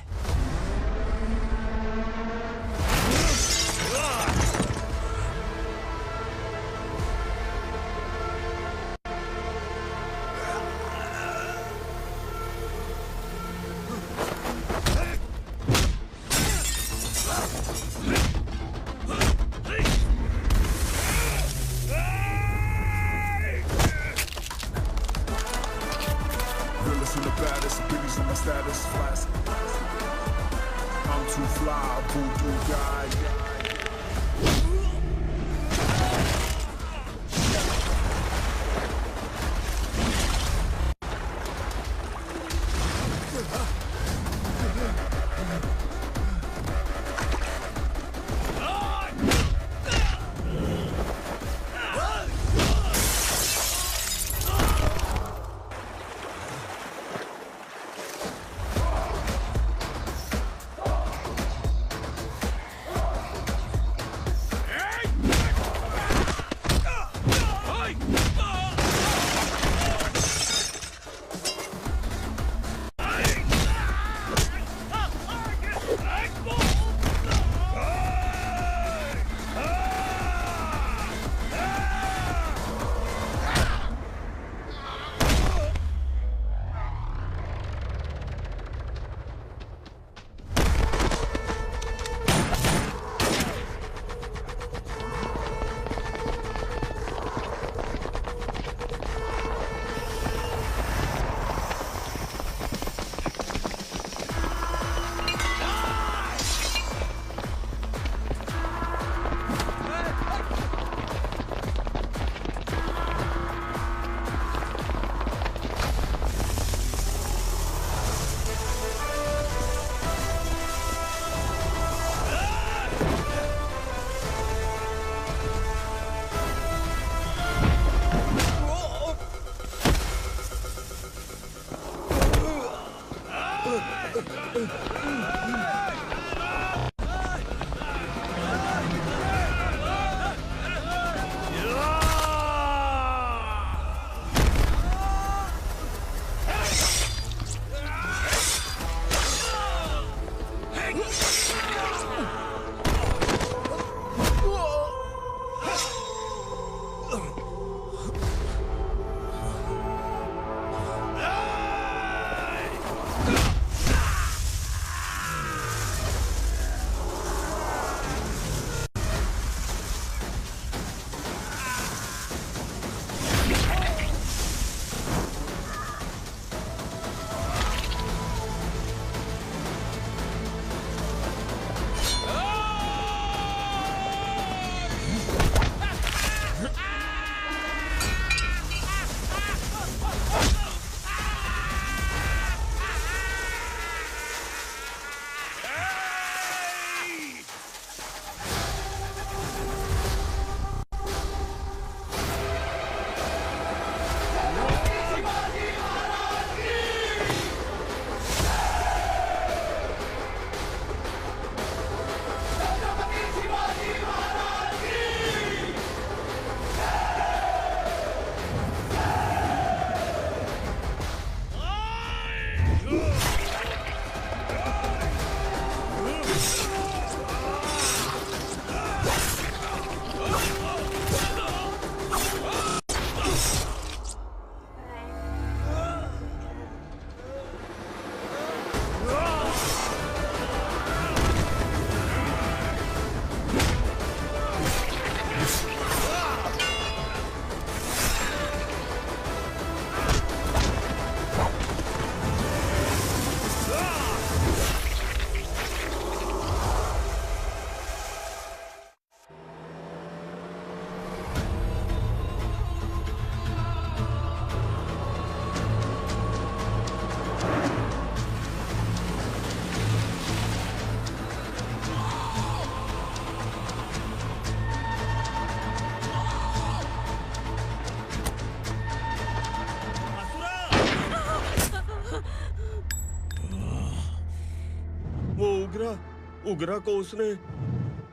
Speaker 13: उगरा को उसने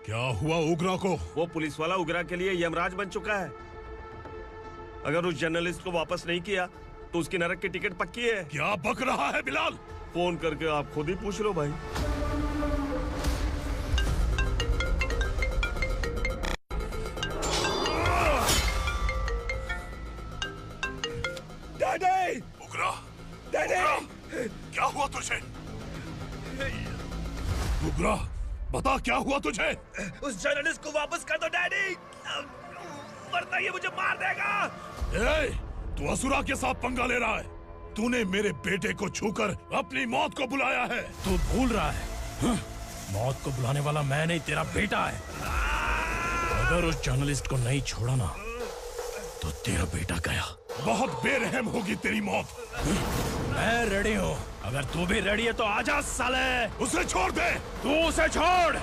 Speaker 19: क्या हुआ उग्रा को?
Speaker 13: वो पुलिस वाला उग्रा के लिए यमराज बन चुका है। अगर उस जर्नलिस्ट को वापस नहीं किया तो उसकी नरक की टिकट पक्की है।
Speaker 19: क्या बक रहा है बिलाल?
Speaker 13: फोन करके आप खुद ही पूछ लो भाई।
Speaker 19: डैडी! उग्रा! डैडी! क्या हुआ तुझे? उग्रा, बता क्या हुआ तुझे?
Speaker 2: उस जर्नलिस्ट को वापस कर दो डैडी, वरना ये मुझे मार देगा।
Speaker 19: ए, तू असुरा के साथ पंगा ले रहा है। तूने मेरे बेटे को छूकर अपनी मौत को बुलाया है।
Speaker 2: तू भूल रहा है, मौत को बुलाने वाला मैं नहीं, तेरा बेटा है। अगर उस जर्नलिस्ट को नहीं छोड़ा ना तो तेरा बेटा गया।
Speaker 19: बहुत बेरहम होगी तेरी मौत।
Speaker 2: मैं रेडी हूँ, अगर तू भी रेडी है तो आजा साले।
Speaker 19: उसे छोड़ दे।
Speaker 2: तू उसे छोड़।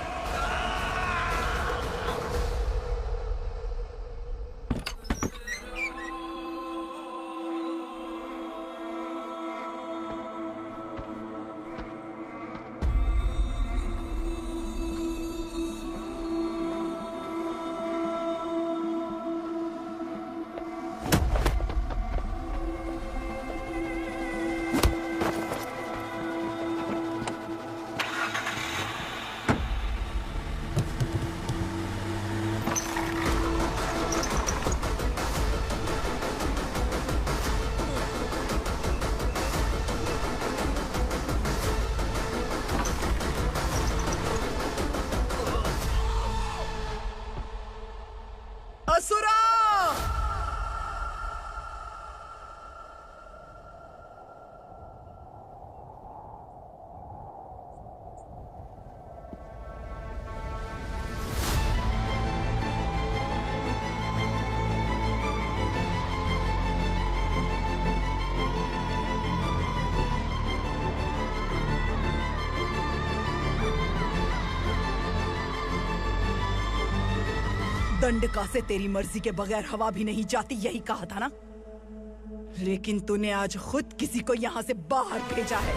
Speaker 10: दंडका से तेरी मर्जी के बगैर हवा भी नहीं जाती, यही कहा था ना? लेकिन तूने आज खुद किसी को यहाँ से बाहर भेजा है।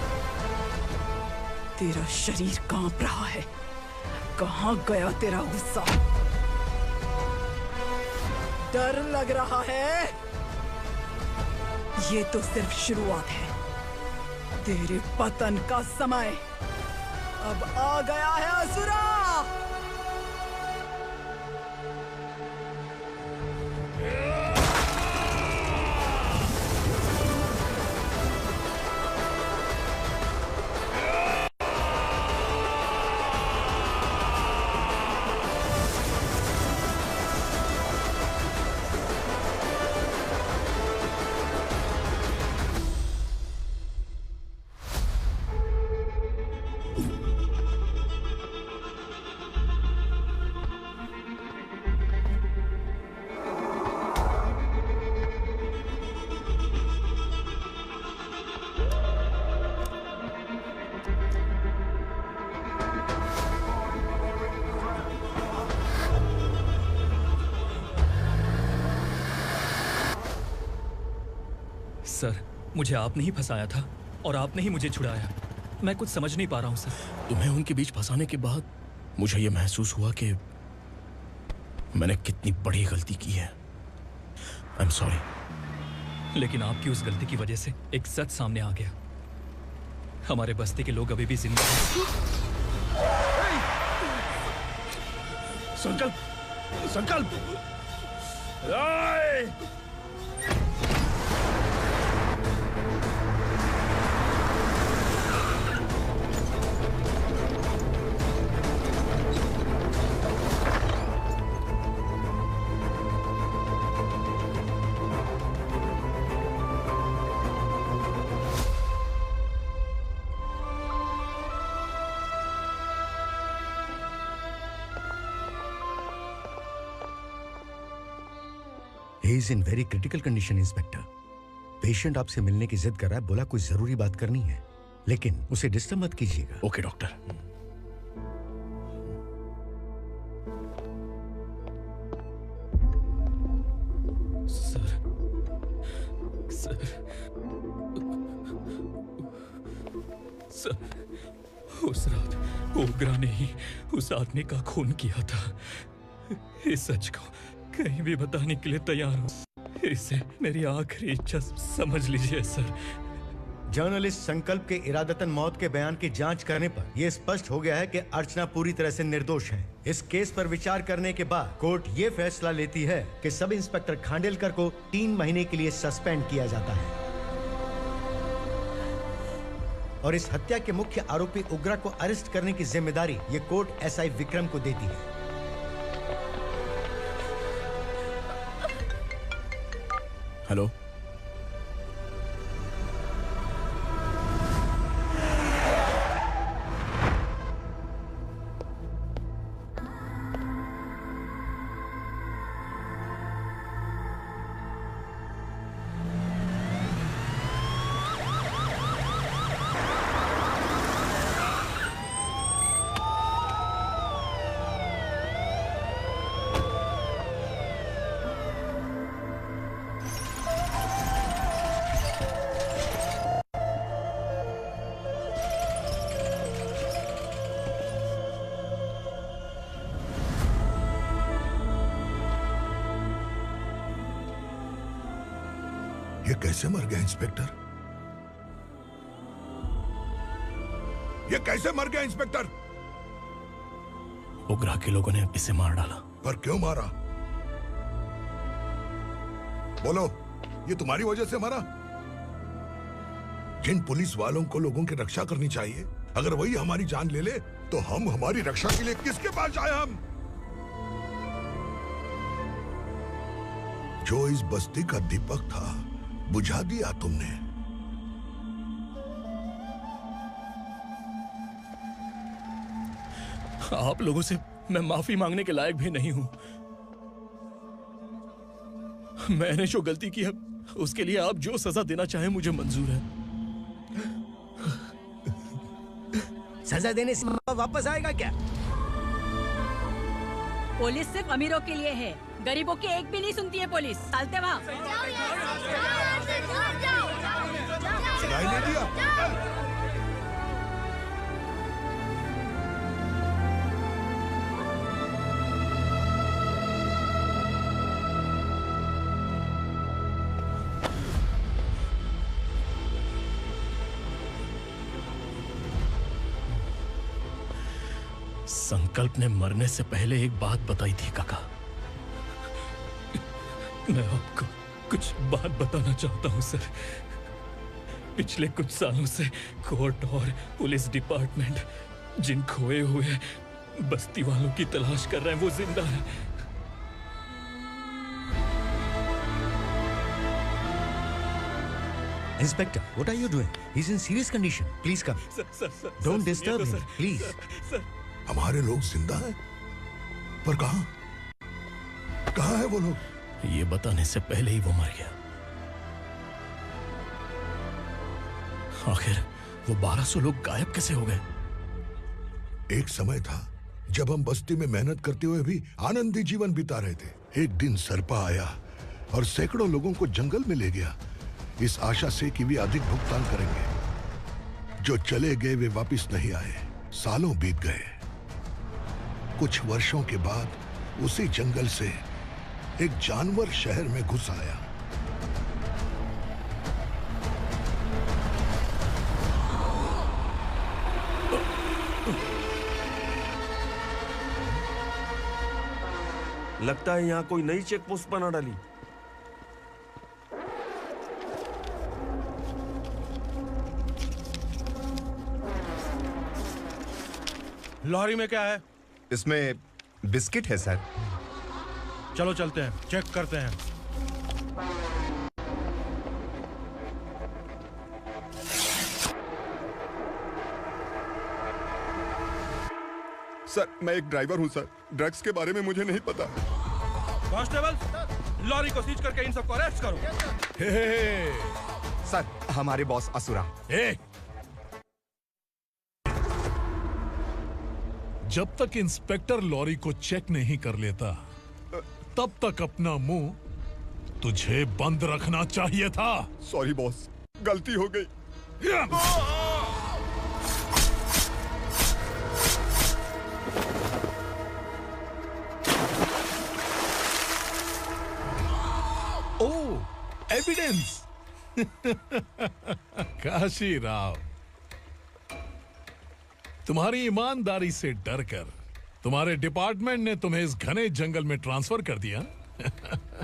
Speaker 10: तेरा शरीर कांप रहा है। कहाँ गया तेरा गुस्सा? डर लग रहा है? ये तो सिर्फ शुरुआत है। तेरे पतन का समय अब आ गया है असुरा।
Speaker 16: सर, मुझे आपने ही फंसाया था और आपने ही मुझे छुड़ाया। मैं कुछ समझ नहीं पा रहा हूँ सर।
Speaker 2: तुम्हें उनके बीच फंसाने के बाद मुझे ये महसूस हुआ कि मैंने कितनी बड़ी गलती की है। I am sorry.
Speaker 16: लेकिन आपकी उस गलती की वजह से एक सच सामने आ गया। हमारे बस्ती के लोग अभी भी जिंदा हैं।
Speaker 2: संकल्प, संकल्प।
Speaker 3: He is in very critical condition, inspector. Patient आपसे मिलने की जिद कर रहा है, बोला कोई जरूरी बात करनी है, लेकिन उसे डिस्टर्ब मत कीजिएगा।
Speaker 2: Okay doctor.
Speaker 16: सर, उस रात ओग्रा ने ही उस आदमी का खून किया था। इस सच को कहीं भी बताने के लिए तैयार हूँ। इसे मेरी आखिरी इच्छा समझ लीजिए सर।
Speaker 14: जर्नलिस्ट संकल्प के इरादतन मौत के बयान की जांच करने पर यह स्पष्ट हो गया है कि अर्चना पूरी तरह से निर्दोष है। इस केस पर विचार करने के बाद कोर्ट ये फैसला लेती है कि सब इंस्पेक्टर खांडेलकर को 3 महीने के लिए सस्पेंड किया जाता है और इस हत्या के मुख्य आरोपी उग्रा को अरेस्ट करने की जिम्मेदारी ये कोर्ट एसआई विक्रम को देती है।
Speaker 21: हेलो,
Speaker 7: ये कैसे मर गया इंस्पेक्टर? ये कैसे मर गया इंस्पेक्टर?
Speaker 21: उग्रा के लोगों ने इसे मार डाला।
Speaker 7: पर क्यों मारा? बोलो, ये तुम्हारी वजह से मारा? जिन पुलिस वालों को लोगों की रक्षा करनी चाहिए, अगर वही हमारी जान ले ले तो हम हमारी रक्षा के लिए किसके पास जाए? हम जो इस बस्ती का दीपक था बुझा दिया तुमने।
Speaker 2: आप लोगों से मैं माफी मांगने के लायक भी नहीं हूं। मैंने जो गलती की है उसके लिए आप जो सजा देना चाहें मुझे मंजूर है।
Speaker 8: सजा देने से वापस आएगा क्या?
Speaker 12: पुलिस सिर्फ अमीरों के लिए है, गरीबों की एक भी नहीं सुनती है पुलिस। चलते वहाँ।
Speaker 7: सुनाई नहीं दिया?
Speaker 2: संकल्प ने मरने से पहले एक बात बताई थी काका। मैं आपको कुछ बात बताना चाहता हूं सर। पिछले कुछ सालों से कोर्ट और पुलिस डिपार्टमेंट जिन खोए हुए बस्ती वालों की तलाश कर रहे हैं वो जिंदा है।
Speaker 14: Inspector, what are you doing? He's in serious condition. Please come. Don't disturb him, please.
Speaker 7: हमारे लोग जिंदा हैं? पर कहां? कहां है वो लोग?
Speaker 2: ये बताने से पहले ही वो मर गया। आखिर वो 1200 लोग गायब कैसे हो गए?
Speaker 7: एक समय था जब हम बस्ती में मेहनत करते हुए भी आनंदी जीवन बिता रहे थे। एक दिन सरपा आया और सैकड़ों लोगों को जंगल में ले गया, इस आशा से कि वे अधिक भुगतान करेंगे। जो चले गए वे वापस नहीं आए। सालों बीत गए। कुछ वर्षों के बाद उसी जंगल से एक जानवर शहर में घुस आया।
Speaker 13: लगता है यहाँ कोई नई चेक पोस्ट बना डाली।
Speaker 1: लॉरी में क्या है?
Speaker 3: इसमें बिस्किट है सर।
Speaker 1: चलो चलते हैं, चेक करते हैं।
Speaker 3: सर, मैं एक ड्राइवर हूं सर। ड्रग्स के बारे में मुझे नहीं पता।
Speaker 1: कांस्टेबल, लॉरी को सीज करके इन सबको अरेस्ट करो।
Speaker 3: सर, हमारे बॉस असुरा।
Speaker 22: जब तक इंस्पेक्टर लॉरी को चेक नहीं कर लेता तब तक अपना मुंह तुझे बंद रखना चाहिए था।
Speaker 3: सॉरी बॉस, गलती हो गई।
Speaker 22: ओह, एविडेंस। काशी राव, तुम्हारी ईमानदारी से डरकर तुम्हारे डिपार्टमेंट ने तुम्हें इस घने जंगल में ट्रांसफर कर दिया।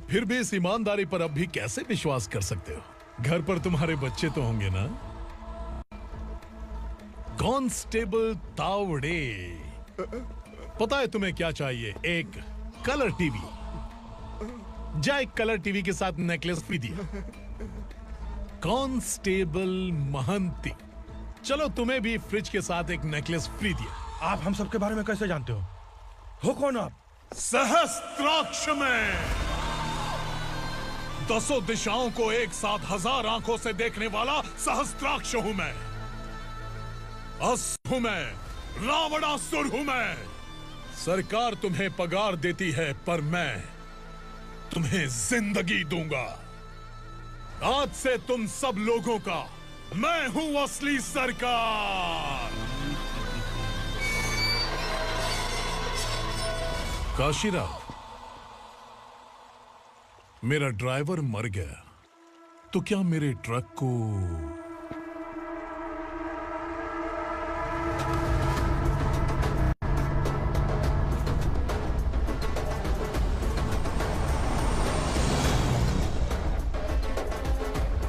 Speaker 22: फिर भी इस ईमानदारी पर अब भी कैसे विश्वास कर सकते हो? घर पर तुम्हारे बच्चे तो होंगे ना? कांस्टेबल तावड़े, पता है तुम्हें क्या चाहिए? एक कलर टीवी। जा एक कलर टीवी के साथ नेकलेस भी दिया। कांस्टेबल महंती, चलो तुम्हें भी फ्रिज के साथ एक नेकलेस फ्री दिया।
Speaker 11: आप हम सब के बारे में कैसे जानते हो कौन आप?
Speaker 22: सहस्त्राक्ष में 10 दिशाओं को एक साथ 1000 आंखों से देखने वाला सहस्त्राक्ष हूं मैं। असुर हूं मैं, रावणासुर हूं मैं। सरकार तुम्हें पगार देती है, पर मैं तुम्हें जिंदगी दूंगा। आज से तुम सब लोगों का मैं हूं असली सरकार। काशीराव, मेरा ड्राइवर मर गया, तो क्या मेरे ट्रक को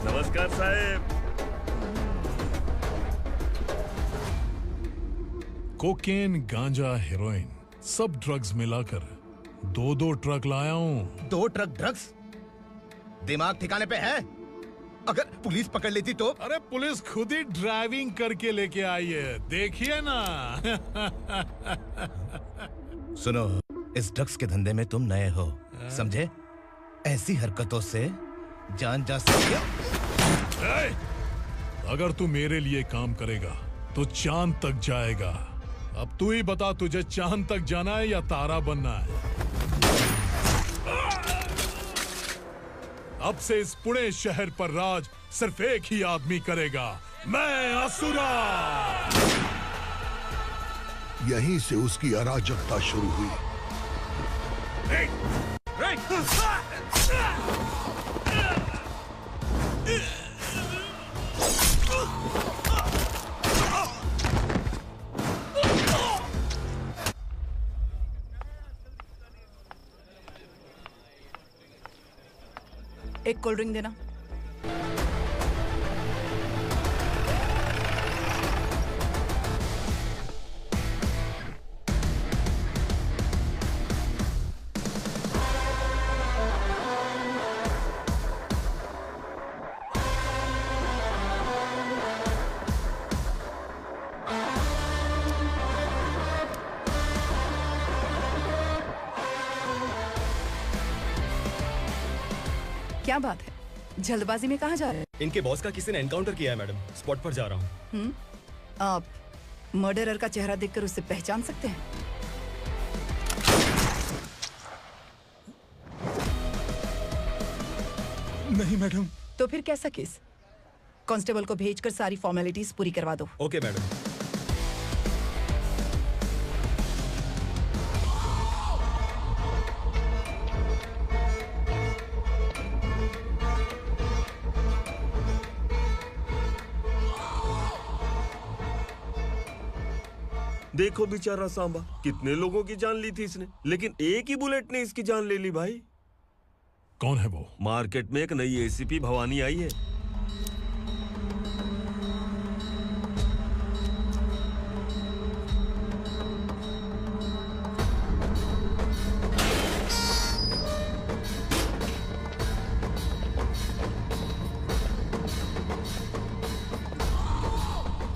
Speaker 13: नमस्कार साहब।
Speaker 22: कोकेन, गांजा, हेरोइन, सब ड्रग्स मिलाकर 2 ट्रक लाया हूं।
Speaker 5: 2 ट्रक ड्रग्स? दिमाग ठिकाने पे है? अगर पुलिस पकड़ लेती तो?
Speaker 22: अरे पुलिस खुद ही ड्राइविंग करके लेके आई है, देखिए ना।
Speaker 5: सुनो, इस ड्रग्स के धंधे में तुम नए हो, समझे? ऐसी हरकतों से जान जा सकती है।
Speaker 22: अगर तू मेरे लिए काम करेगा तो चांद तक जाएगा। अब तू ही बता, तुझे चांद तक जाना है या तारा बनना है? अब से इस पुणे शहर पर राज सिर्फ एक ही आदमी करेगा, मैं असुरा।
Speaker 7: यहीं से उसकी अराजकता शुरू हुई।
Speaker 10: एक कोल्ड ड्रिंक देना। क्या बात है, जल्दबाजी में कहाँ जा रहे हैं?
Speaker 18: इनके बॉस का किसी ने एनकाउंटर किया है मैडम, स्पॉट पर जा रहा हूँ।
Speaker 10: आप मर्डरर का चेहरा देखकर उसे पहचान सकते हैं?
Speaker 1: नहीं मैडम।
Speaker 10: तो फिर कैसा केस? कांस्टेबल को भेजकर सारी फॉर्मेलिटीज पूरी करवा दो।
Speaker 18: Okay madam.
Speaker 13: देखो बेचारा सांबा, कितने लोगों की जान ली थी इसने, लेकिन एक ही बुलेट ने इसकी जान ले ली भाई।
Speaker 22: कौन है वो?
Speaker 13: मार्केट में एक नई एसीपी भवानी आई है।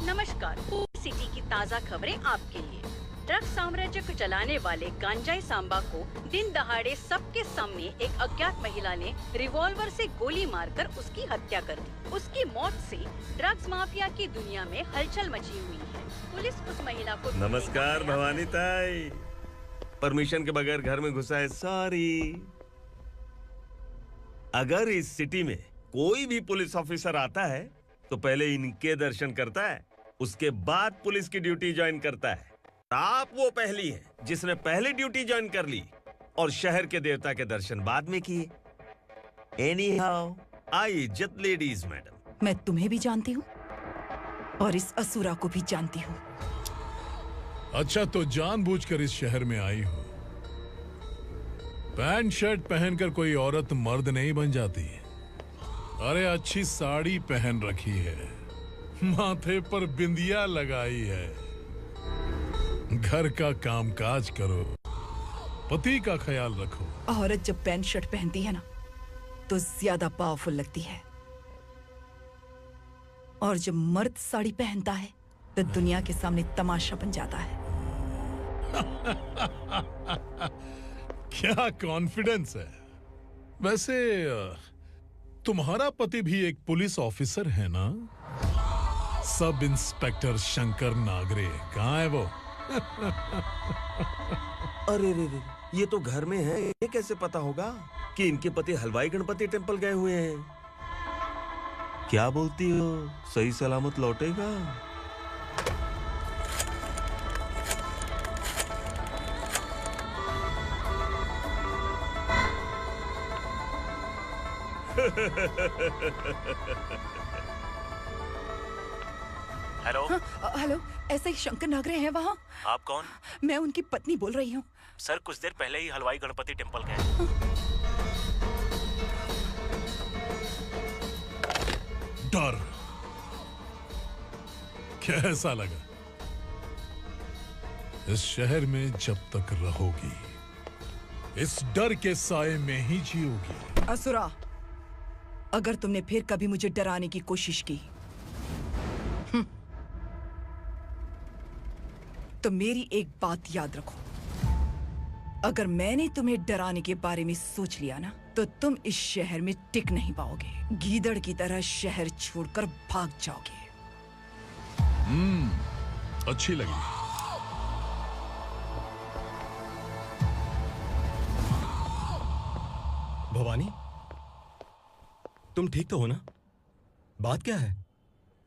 Speaker 12: नमस्कार, सिटी की ताज़ा खबरें आपके लिए। ड्रग साम्राज्य को चलाने वाले गांजाई सांबा को दिन दहाड़े सबके सामने एक अज्ञात महिला ने रिवॉल्वर से गोली मारकर उसकी हत्या कर दी। उसकी मौत से ड्रग्स माफिया की दुनिया में हलचल मची हुई है। पुलिस उस महिला को
Speaker 13: नमस्कार भवानी ताई, परमिशन के बगैर घर में घुसा है, सॉरी। अगर इस सिटी में कोई भी पुलिस ऑफिसर आता है तो पहले इनके दर्शन करता है, उसके बाद पुलिस की ड्यूटी ज्वाइन करता है। आप वो पहली हैं जिसने पहले ड्यूटी ज्वाइन कर ली और शहर के देवता के दर्शन बाद में किए। एनीहाउ, आई इज्जत लेडीज मैडम।
Speaker 10: मैं तुम्हें भी जानती हूँ और इस असुरा को भी जानती हूँ।
Speaker 22: अच्छा, तो जानबूझकर इस शहर में आई हो। पैंट शर्ट पहनकर कोई औरत मर्द नहीं बन जाती। अरे अच्छी साड़ी पहन रखी है, माथे पर बिंदिया लगाई है, घर का कामकाज करो, पति का ख्याल रखो।
Speaker 10: औरत जब पैंट शर्ट पहनती है ना तो ज्यादा पावरफुल लगती है, और जब मर्द साड़ी पहनता है तो दुनिया के सामने तमाशा बन जाता है।
Speaker 22: क्या कॉन्फिडेंस है। वैसे तुम्हारा पति भी एक पुलिस ऑफिसर है ना? सब इंस्पेक्टर शंकर नागरे कहाँ है वो?
Speaker 13: अरे रे रे, ये तो घर में है। ये कैसे पता होगा कि इनके पति हलवाई गणपति टेम्पल गए हुए हैं? क्या बोलती हो, सही सलामत लौटेगा?
Speaker 11: हेलो।
Speaker 10: हेलो, ऐसे ही शंकर नागरे हैं वहाँ?
Speaker 11: आप कौन?
Speaker 10: मैं उनकी पत्नी बोल रही हूँ।
Speaker 11: सर कुछ देर पहले ही हलवाई गणपति टेम्पल गए।
Speaker 22: डर कैसा लगा? इस शहर में जब तक रहोगी इस डर के साए में ही जियोगी।
Speaker 10: असुरा, अगर तुमने फिर कभी मुझे डराने की कोशिश की तो मेरी एक बात याद रखो, अगर मैंने तुम्हें डराने के बारे में सोच लिया ना तो तुम इस शहर में टिक नहीं पाओगे। गीदड़ की तरह शहर छोड़कर भाग जाओगे।
Speaker 22: अच्छी लगी।
Speaker 18: भवानी, तुम ठीक तो हो ना? बात क्या है?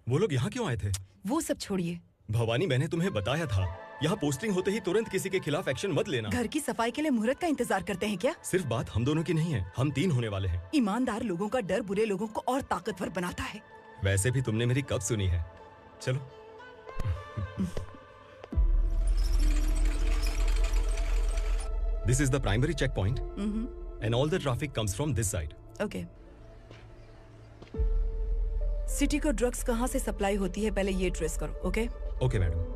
Speaker 18: वो लोग यहाँ क्यों आए थे?
Speaker 10: वो सब छोड़िए
Speaker 18: भवानी, मैंने तुम्हें बताया था यहाँ पोस्टिंग होते ही तुरंत किसी के खिलाफ एक्शन मत लेना।
Speaker 10: घर की सफाई के लिए मुहूर्त का इंतजार करते हैं क्या?
Speaker 18: सिर्फ बात हम दोनों की नहीं है, हम 3 होने वाले हैं।
Speaker 10: ईमानदार लोगों का डर बुरे लोगों को और ताकतवर बनाता है।
Speaker 18: वैसे भी तुमने मेरी कब सुनी है। चलो। This is the primary checkpoint, and all the traffic comes from this side.
Speaker 10: Okay. City को ड्रग्स कहाँ से सप्लाई होती है पहले ये ट्रेस करो, ओके?
Speaker 18: Okay madam.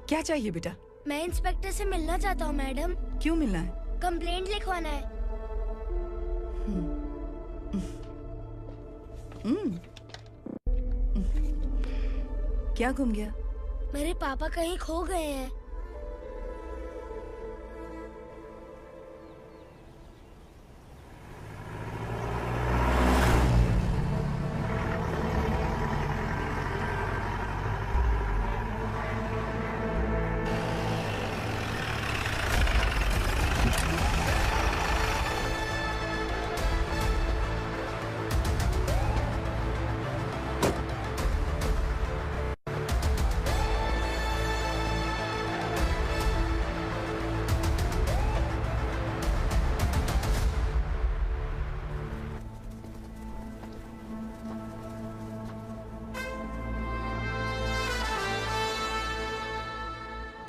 Speaker 10: क्या चाहिए बेटा?
Speaker 6: मैं इंस्पेक्टर से मिलना चाहता हूँ मैडम।
Speaker 10: क्यों मिलना है?
Speaker 6: कंप्लेंट लिखवाना है।
Speaker 10: क्या घूम गया?
Speaker 6: मेरे पापा कहीं खो गए हैं।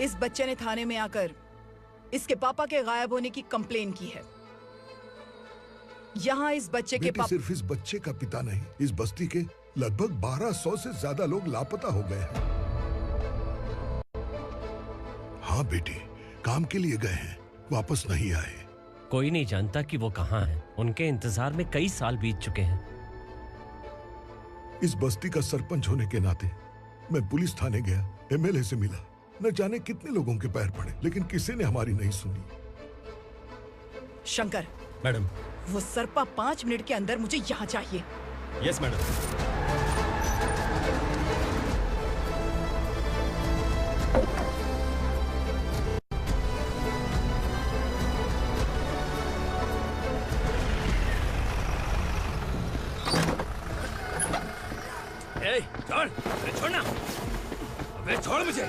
Speaker 10: इस बच्चे ने थाने में आकर इसके पापा के गायब होने की कंप्लेन की है। यहाँ इस बच्चे के
Speaker 7: बेटी, सिर्फ इस बच्चे का पिता नहीं, इस बस्ती के लगभग 1200 से ज्यादा लोग लापता हो गए हैं। हाँ बेटी, काम के लिए गए हैं, वापस नहीं आए।
Speaker 15: कोई नहीं जानता कि वो कहाँ हैं। उनके इंतजार में कई साल बीत चुके हैं।
Speaker 7: इस बस्ती का सरपंच होने के नाते मैं पुलिस थाने गया, एमएलए से मिला, न जाने कितने लोगों के पैर पड़े, लेकिन किसी ने हमारी नहीं सुनी।
Speaker 10: शंकर।
Speaker 18: मैडम।
Speaker 10: वो सरपा 5 मिनट के अंदर मुझे यहाँ चाहिए।
Speaker 18: Yes madam.
Speaker 17: छोड़, छोड़ना, अबे छोड़ मुझे।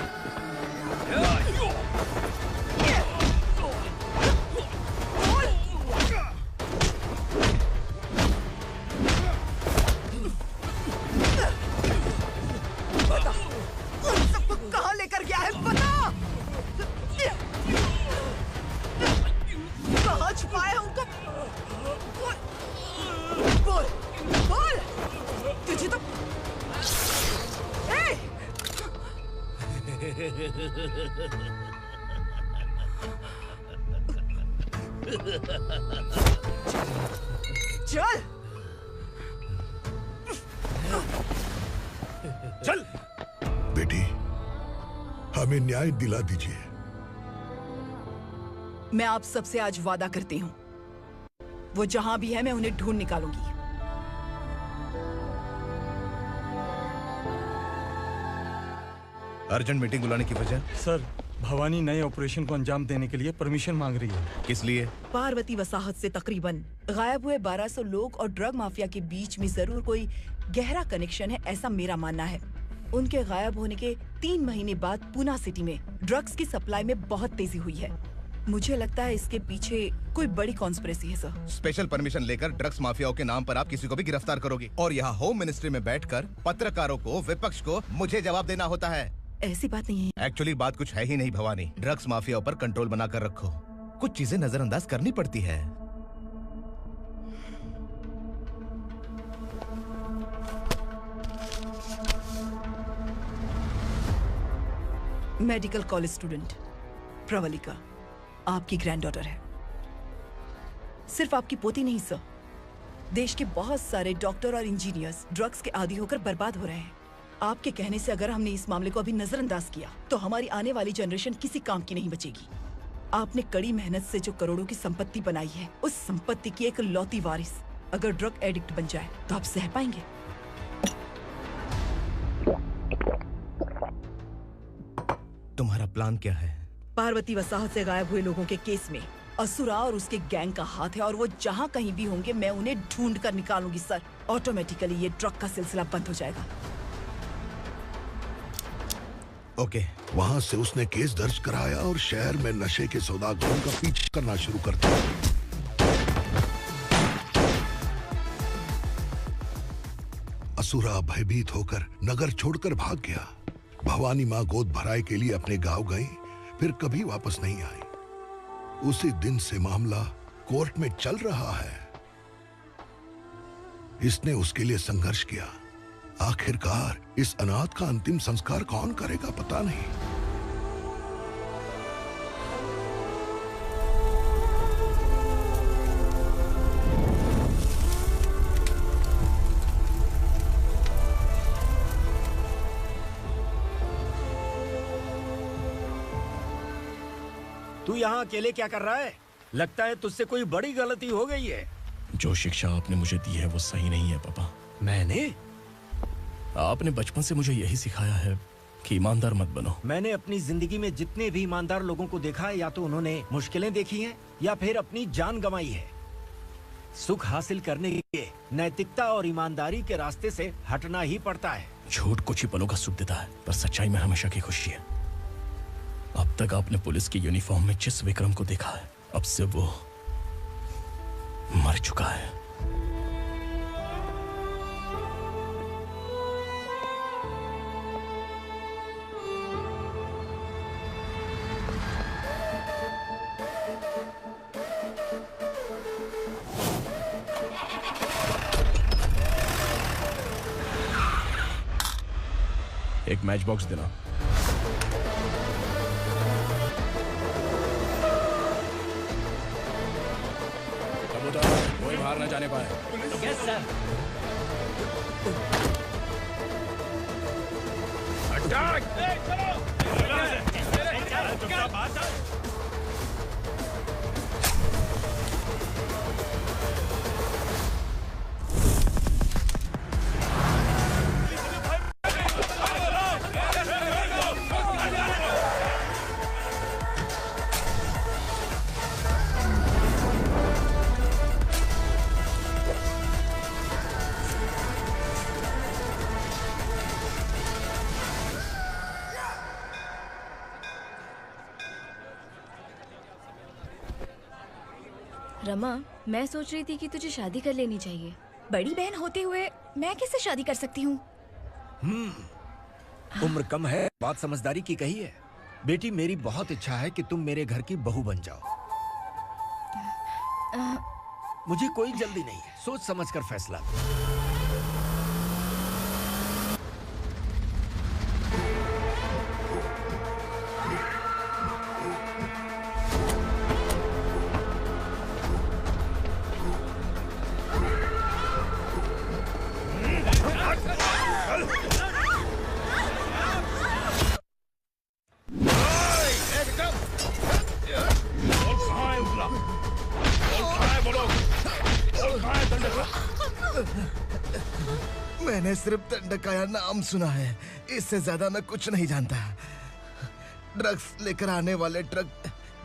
Speaker 10: चल
Speaker 7: चल बेटी, हमें न्याय दिला दीजिए।
Speaker 10: मैं आप सबसे आज वादा करती हूँ, वो जहां भी है मैं उन्हें ढूंढ निकालूंगी।
Speaker 5: अर्जेंट मीटिंग बुलाने की वजह?
Speaker 1: सर, भवानी नए ऑपरेशन को अंजाम देने के लिए परमिशन मांग रही है।
Speaker 5: किस लिए?
Speaker 10: पार्वती वसाहत से तकरीबन गायब हुए 1200 लोग और ड्रग माफिया के बीच में जरूर कोई गहरा कनेक्शन है, ऐसा मेरा मानना है। उनके गायब होने के 3 महीने बाद पूना सिटी में ड्रग्स की सप्लाई में बहुत तेजी हुई है। मुझे लगता है इसके पीछे कोई बड़ी कॉन्स्पिरेसी है सर।
Speaker 5: स्पेशल परमिशन लेकर ड्रग्स माफियाओं के नाम पर आप किसी को भी गिरफ्तार करोगे और यहाँ होम मिनिस्ट्री में बैठकर पत्रकारों को, विपक्ष को मुझे जवाब देना होता है।
Speaker 10: ऐसी बात नहीं है।
Speaker 5: एक्चुअली बात कुछ है ही नहीं भवानी। ड्रग्स माफियाओं पर कंट्रोल बनाकर रखो। कुछ चीजें नजरअंदाज करनी पड़ती है।
Speaker 10: मेडिकल कॉलेज स्टूडेंट प्रवलिका आपकी ग्रैंडडॉटर है। सिर्फ आपकी पोती नहीं सर, देश के बहुत सारे डॉक्टर और इंजीनियर्स ड्रग्स के आदी होकर बर्बाद हो रहे हैं। आपके कहने से अगर हमने इस मामले को अभी नजरअंदाज किया तो हमारी आने वाली जनरेशन किसी काम की नहीं बचेगी। आपने कड़ी मेहनत से जो करोड़ों की संपत्ति बनाई है, उस संपत्ति की एक लौती वारिस अगर ड्रग एडिक्ट बन जाए तो आप सह पाएंगे?
Speaker 5: तुम्हारा प्लान क्या है?
Speaker 10: पार्वती वसाहत से गायब हुए लोगों के केस में असुरा और उसके गैंग का हाथ है और वो जहाँ कहीं भी होंगे मैं उन्हें ढूंढ कर निकालूंगी सर। ऑटोमेटिकली ये ड्रग का सिलसिला बंद हो जाएगा।
Speaker 5: ओके।
Speaker 7: वहाँ से उसने केस दर्ज कराया और शहर में नशे के सौदागरों का पीछा करना शुरू कर दिया। असुरा भयभीत होकर नगर छोड़कर भाग गया। भवानी माँ गोद भराई के लिए अपने गांव गई, फिर कभी वापस नहीं आई। उसी दिन से मामला कोर्ट में चल रहा है। इसने उसके लिए संघर्ष किया। आखिरकार इस अनाथ का अंतिम संस्कार कौन करेगा पता नहीं।
Speaker 8: तू यहाँ अकेले क्या कर रहा है? लगता है तुझसे कोई बड़ी गलती हो गई है।
Speaker 2: जो शिक्षा आपने मुझे दी है वो सही नहीं है पापा।
Speaker 8: मैंने?
Speaker 2: आपने बचपन से मुझे यही सिखाया है कि ईमानदार मत बनो।
Speaker 8: मैंने अपनी जिंदगी में जितने भी ईमानदार लोगों को देखा है, या तो उन्होंने मुश्किलें देखी हैं या फिर अपनी जान गंवाई है। सुख हासिल करने के लिए नैतिकता और ईमानदारी के रास्ते से हटना ही पड़ता है।
Speaker 2: झूठ कुछ ही पलों का सुख देता है, पर सच्चाई में हमेशा की खुशी है। अब तक आपने पुलिस की यूनिफॉर्म में जिस विक्रम को देखा है, अब से वो मर चुका है। एक मैच बॉक्स देना। कोई बाहर न जाने पाए।
Speaker 15: Yes sir.
Speaker 17: अटैक!
Speaker 9: रमा, मैं सोच रही थी कि तुझे शादी कर लेनी चाहिए।
Speaker 4: बड़ी बहन होते हुए मैं कैसे शादी कर सकती हूँ?
Speaker 8: उम्र कम है, बात समझदारी की कही है। बेटी, मेरी बहुत इच्छा है कि तुम मेरे घर की बहू बन जाओ। मुझे कोई जल्दी नहीं है, सोच समझकर फैसला।
Speaker 5: मैंने सिर्फ दंडकाया नाम सुना है, इससे ज्यादा मैं कुछ नहीं जानता। ड्रग्स लेकर आने वाले truck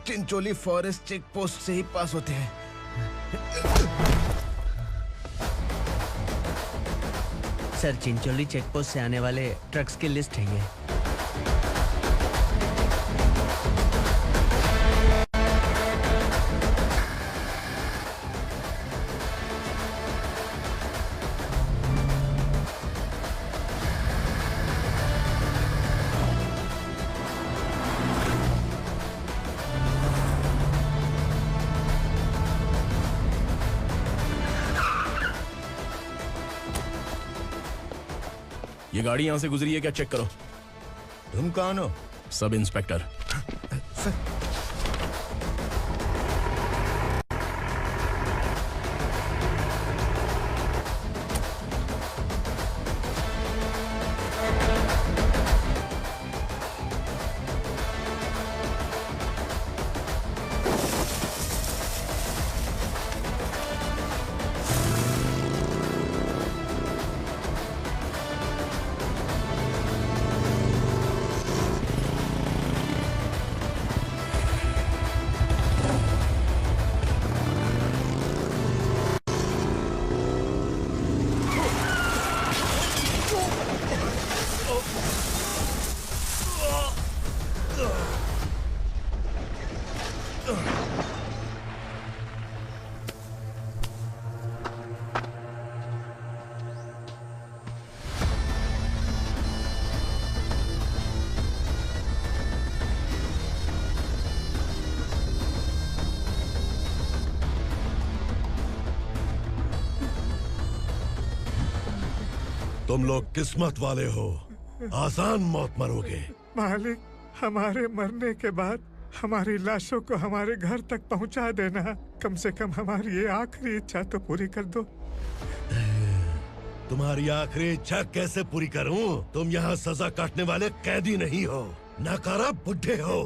Speaker 5: Chincholi forest check post से ही पास होते हैं।
Speaker 19: सर, चिंचोली चेक पोस्ट से आने वाले ट्रक्स की लिस्ट है ये।
Speaker 2: ये गाड़ी यहां से गुजरी है क्या, चेक करो।
Speaker 14: तुम कौन हो?
Speaker 2: Sub inspector.
Speaker 7: तुम लोग किस्मत वाले हो, आसान मौत मरोगे।
Speaker 20: मालिक, हमारे मरने के बाद हमारी लाशों को हमारे घर तक पहुंचा देना। कम से कम हमारी ये आखिरी इच्छा तो पूरी कर दो।
Speaker 7: तुम्हारी आखिरी इच्छा कैसे पूरी करूं? तुम यहाँ सजा काटने वाले कैदी नहीं हो, नाकारा बुड्ढे हो।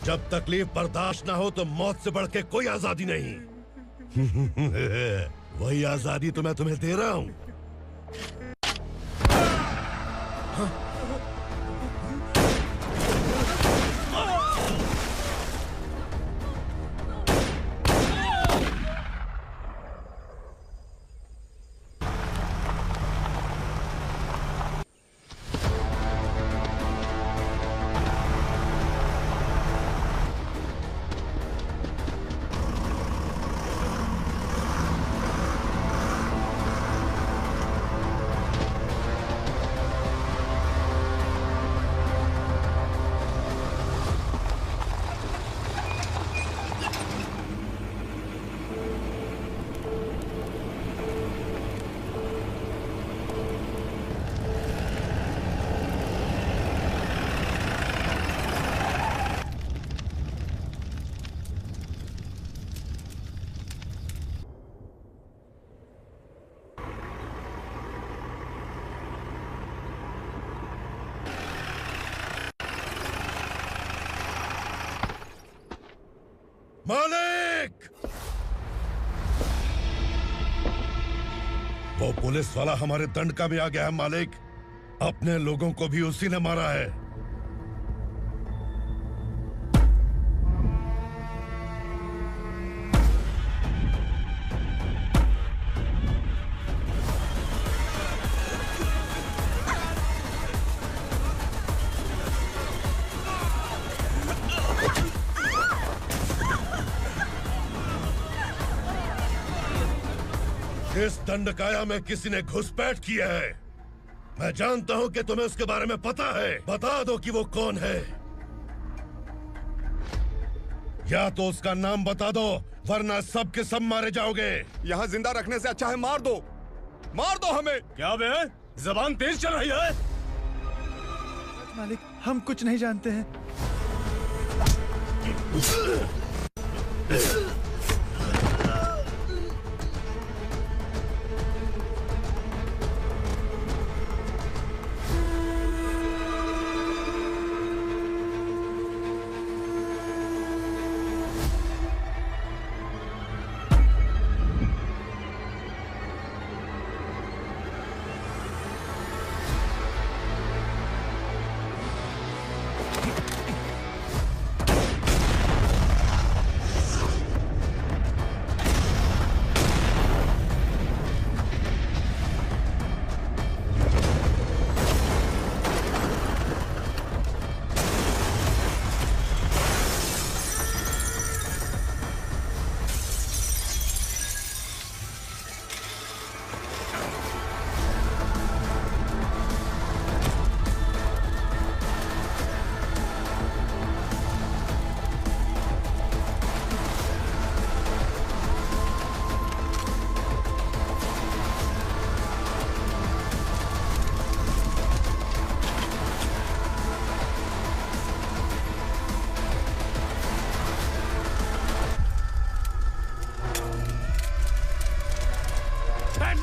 Speaker 7: जब तकलीफ बर्दाश्त ना हो तो मौत से बढ़ के कोई आजादी नहीं। वही आजादी तो मैं तुम्हें दे रहा हूँ। मालिक! वो पुलिस वाला हमारे दंड का भी आ गया है मालिक। अपने लोगों को भी उसी ने मारा है। इस दंडकाया में किसी ने घुसपैठ किया है। मैं जानता हूं कि तुम्हें उसके बारे में पता है। बता दो कि वो कौन है, या तो उसका नाम बता दो, वरना सब के सब मारे जाओगे।
Speaker 3: यहाँ जिंदा रखने से अच्छा है मार दो, मार दो हमें।
Speaker 17: क्या बे, जबान तेज चल रही है?
Speaker 20: मालिक, हम कुछ नहीं जानते हैं।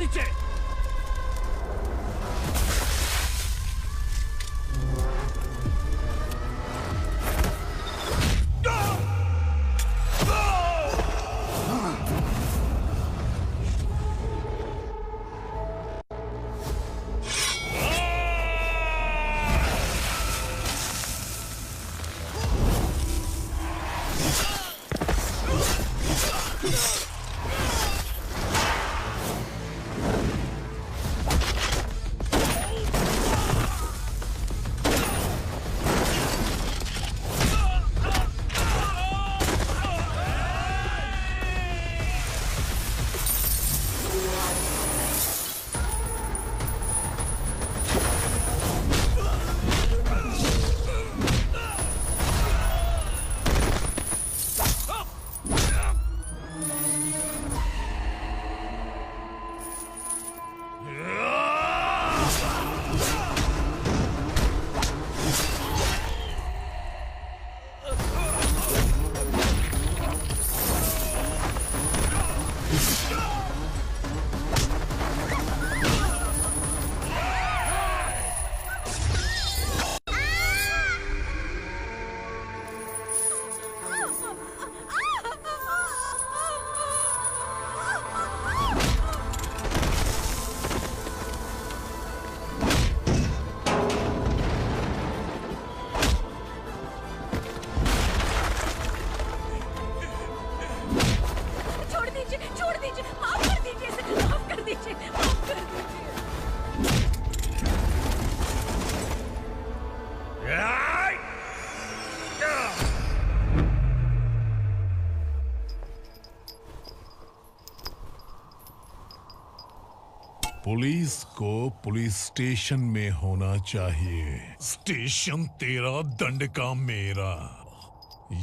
Speaker 17: नीचे।
Speaker 22: पुलिस को पुलिस स्टेशन में होना चाहिए। स्टेशन तेरा, दंड का मेरा।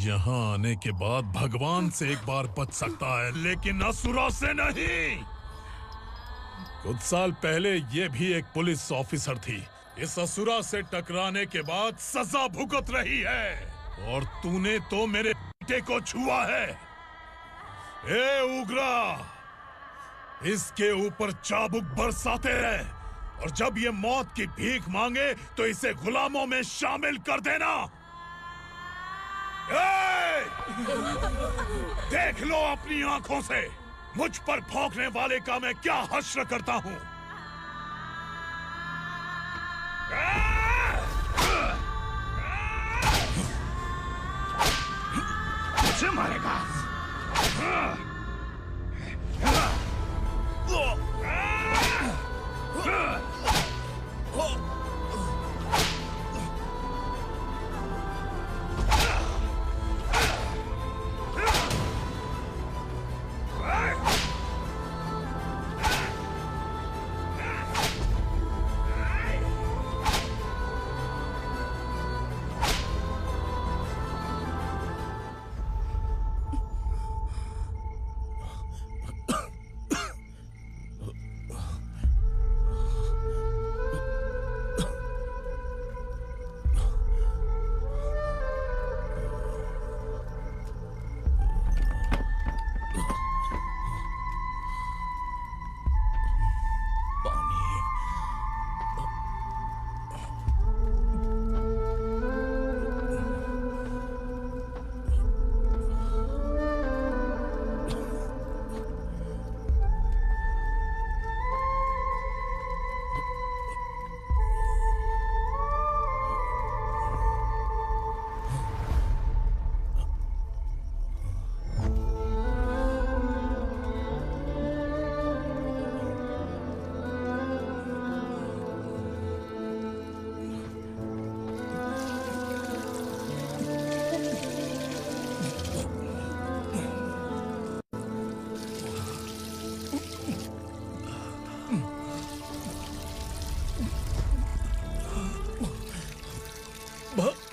Speaker 22: यहाँ आने के बाद भगवान से एक बार बच सकता है, लेकिन असुरा से नहीं। कुछ साल पहले ये भी एक पुलिस ऑफिसर थी। इस असुरा से टकराने के बाद सजा भुगत रही है, और तूने तो मेरे बेटे को छुआ है। ए उग्रा, इसके ऊपर चाबुक बरसाते रहे, और जब ये मौत की भीख मांगे तो इसे गुलामों में शामिल कर देना। देख लो अपनी आंखों से मुझ पर भौंकने वाले का मैं क्या हश्र करता हूं।
Speaker 17: मुझे मारेगा?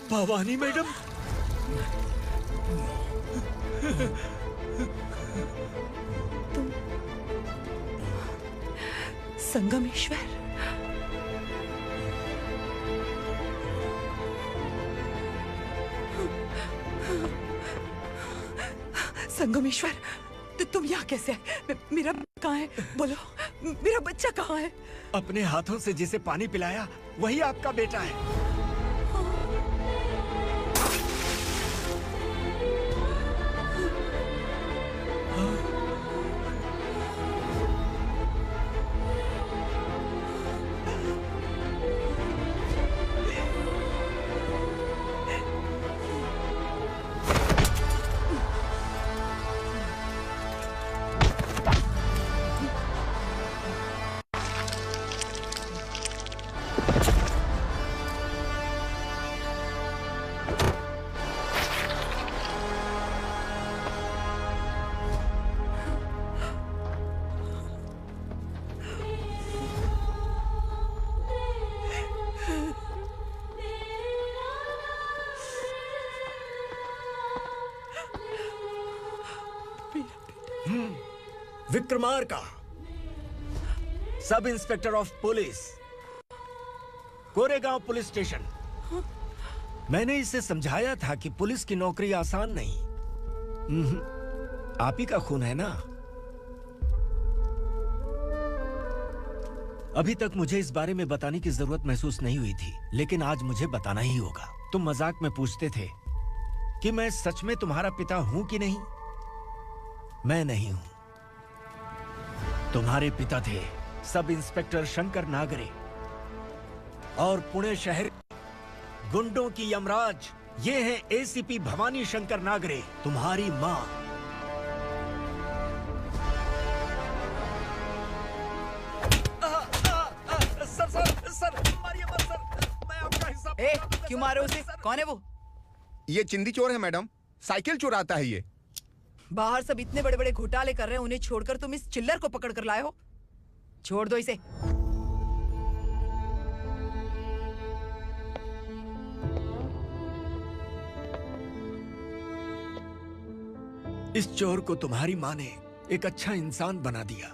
Speaker 20: भवानी मैडम,
Speaker 10: तुम संगमेश्वर? संगमेश्वर, तुम यहाँ कैसे आए? मेरा कहाँ है? बोलो। मेरा बच्चा कहाँ है?
Speaker 8: अपने हाथों से जिसे पानी पिलाया वही आपका बेटा है। Vikramarka, sub inspector of police, Koregaon police station. मैंने इसे समझाया था कि पुलिस की नौकरी आसान नहीं। आप ही का खून है ना। अभी तक मुझे इस बारे में बताने की जरूरत महसूस नहीं हुई थी, लेकिन आज मुझे बताना ही होगा। तुम मजाक में पूछते थे कि मैं सच में तुम्हारा पिता हूं कि नहीं। मैं नहीं हूं। तुम्हारे पिता थे सब इंस्पेक्टर शंकर नागरे और पुणे शहर गुंडों की यमराज ये है एसीपी भवानी शंकर नागरे, तुम्हारी मां। सर मारिए मत सर, मैं आपका हिस्सा।
Speaker 10: क्यों मारे उसे? कौन है वो?
Speaker 3: ये चिंदी चोर है मैडम, साइकिल चुराता है ये।
Speaker 10: बाहर सब इतने बड़े बड़े घोटाले कर रहे हैं, उन्हें छोड़कर तुम इस चिल्लर को पकड़ कर लाए हो। छोड़ दो इसे।
Speaker 8: इस चोर को तुम्हारी मां ने एक अच्छा इंसान बना दिया।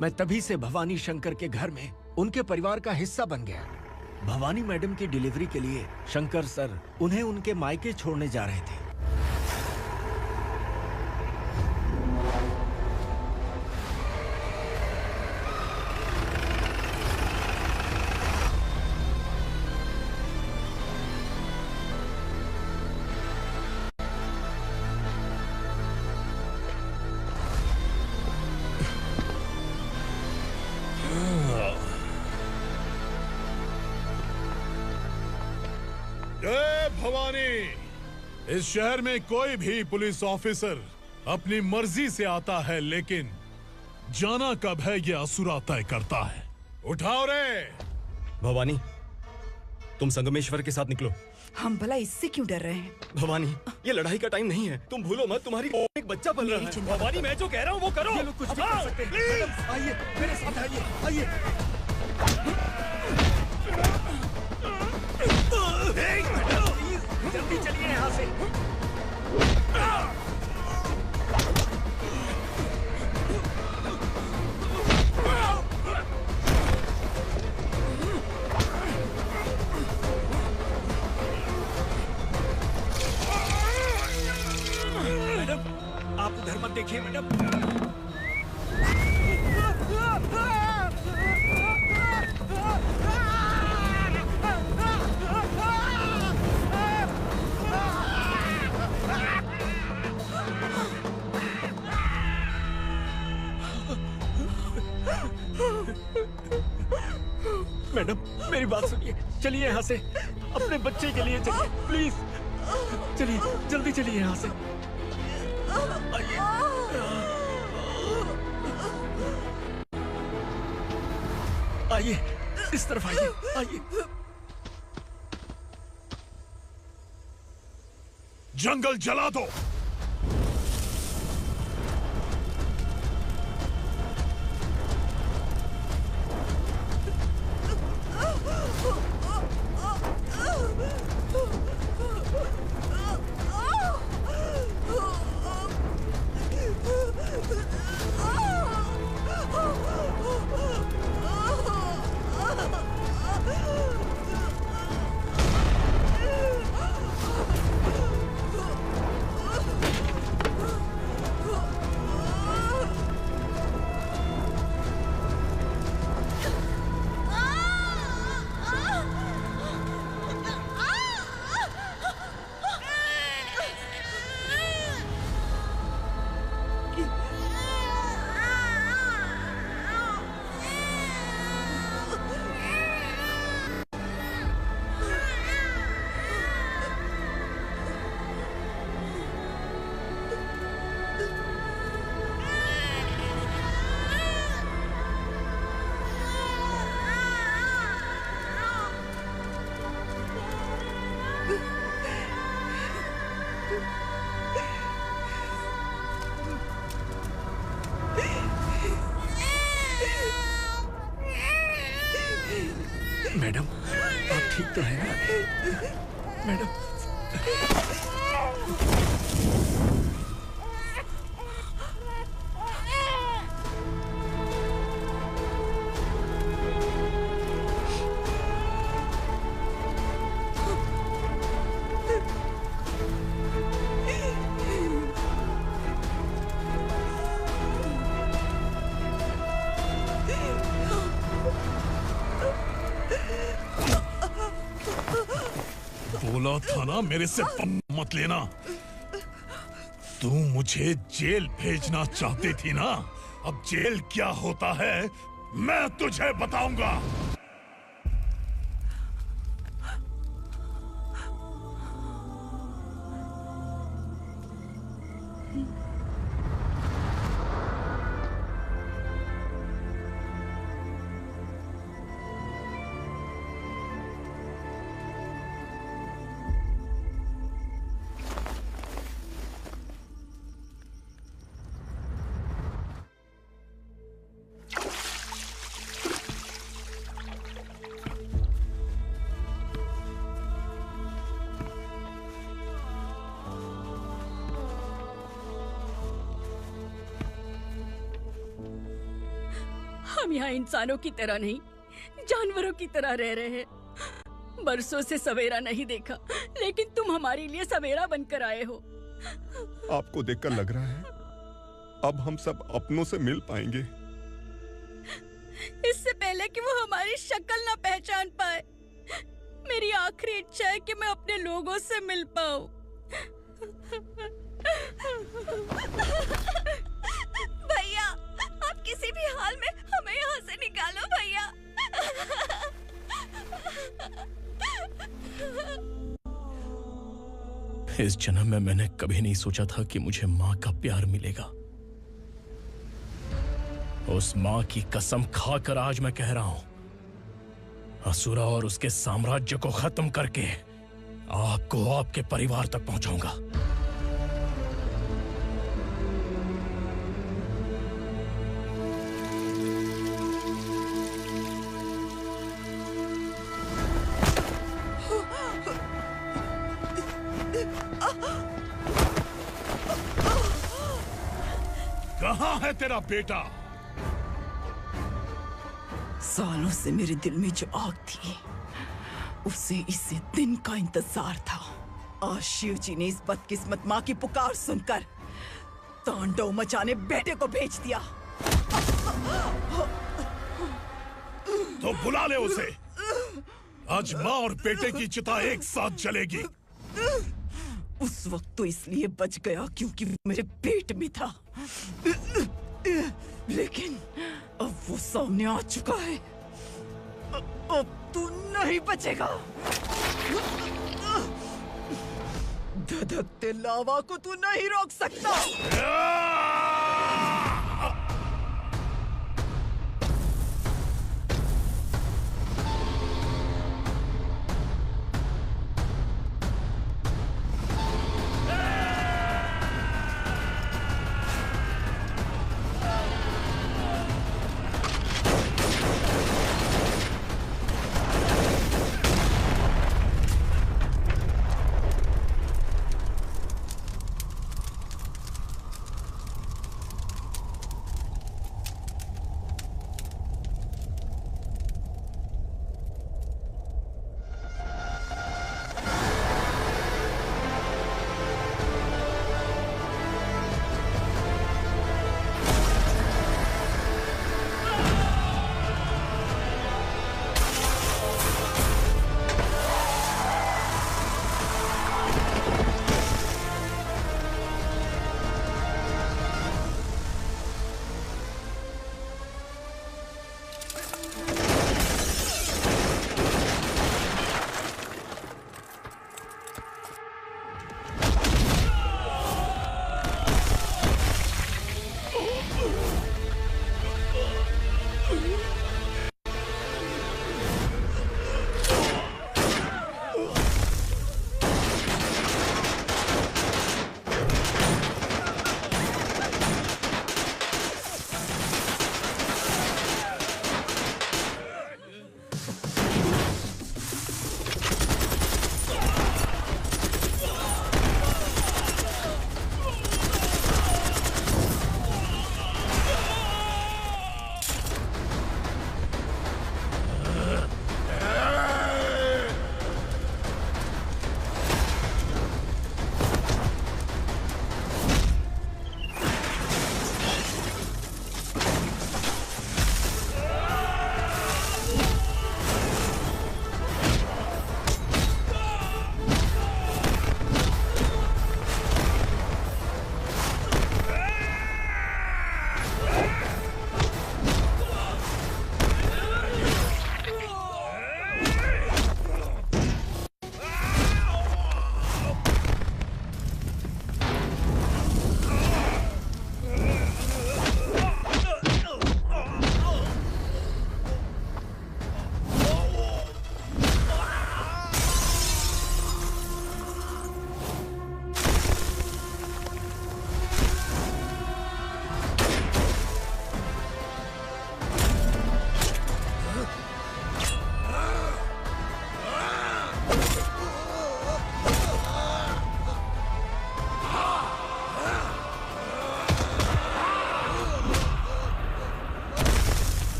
Speaker 8: मैं तभी से भवानी शंकर के घर में उनके परिवार का हिस्सा बन गया। भवानी मैडम की डिलीवरी के लिए शंकर सर उन्हें उनके मायके छोड़ने जा रहे थे।
Speaker 22: इस शहर में कोई भी पुलिस ऑफिसर अपनी मर्जी से आता है, लेकिन जाना कब है ये असुरा तय करता है। उठाओ रे
Speaker 18: भवानी, तुम संगमेश्वर के साथ निकलो।
Speaker 10: हम भला इससे क्यों डर रहे हैं?
Speaker 18: भवानी, ये लड़ाई का टाइम नहीं है। तुम भूलो मत, तुम्हारी एक बच्चा पल रहा है। भवानी, मैं जो कह रहा हूँ वो करो।
Speaker 8: ये लोग कुछ भी कर सकते हैं। आइए मेरे साथ आइए, आइए। जल्दी चलिए यहाँ से। मैडम, आप उधर मत देखिए मैडम। मैडम, मेरी बात सुनिए। चलिए यहाँ से, अपने बच्चे के लिए चलिए प्लीज। चलिए, जल्दी चलिए यहाँ से। आइए। आइए, इस तरफ आइए, आइए।
Speaker 22: जंगल जला दो।
Speaker 17: मैडम आप ठीक तो हैं ना? मैडम
Speaker 22: बोला था ना मेरे से पंगा मत लेना। तू मुझे जेल भेजना चाहती थी ना, अब जेल क्या होता है मैं तुझे बताऊंगा।
Speaker 16: हम यहाँ इंसानों की तरह नहीं, जानवरों की तरह रह रहे हैं। बरसों से सवेरा नहीं देखा, लेकिन तुम हमारे लिए सवेरा बनकर आए हो।
Speaker 21: आपको देखकर लग रहा है अब हम सब अपनों से मिल पाएंगे।
Speaker 16: इससे पहले कि वो हमारी शक्ल ना पहचान पाए, मेरी आखिरी इच्छा है कि मैं अपने लोगों से मिल पाऊं। भैया, आप किसी भी हाल में हमें यहाँ से निकालो भैया।
Speaker 2: इस जन्म में मैंने कभी नहीं सोचा था कि मुझे माँ का प्यार मिलेगा। उस माँ की कसम खाकर आज मैं कह रहा हूं, असुरा और उसके साम्राज्य को खत्म करके आपको आपके परिवार तक पहुंचाऊंगा।
Speaker 22: कहाँ है तेरा बेटा?
Speaker 10: सालों से मेरे दिल में जो आग थी, उसे इसी दिन का इंतजार था। आज शिव जी ने इस बदकिस्मत माँ की पुकार सुनकर तांडव मचाने बेटे को भेज दिया।
Speaker 22: तो बुला ले उसे। आज माँ और बेटे की चिता एक साथ जलेगी।
Speaker 10: उस वक्त तो इसलिए बच गया क्योंकि वो मेरे पेट में था, लेकिन अब वो सामने आ चुका है। अब तू नहीं बचेगा। धधकते लावा को तू नहीं रोक सकता।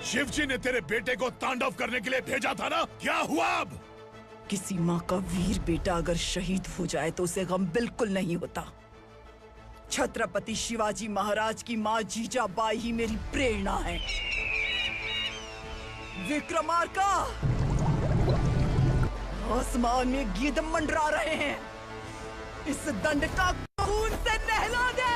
Speaker 22: शिवजी ने तेरे बेटे को तांडव करने के लिए भेजा था ना, क्या हुआ अब?
Speaker 10: किसी माँ का वीर बेटा अगर शहीद हो जाए तो उसे गम बिल्कुल नहीं होता। छत्रपति शिवाजी महाराज की माँ जीजाबाई ही मेरी प्रेरणा है। विक्रमार्का, आसमान में गिद्ध मंडरा रहे हैं, इस दंड का खून से नहला दे।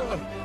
Speaker 7: हाँ।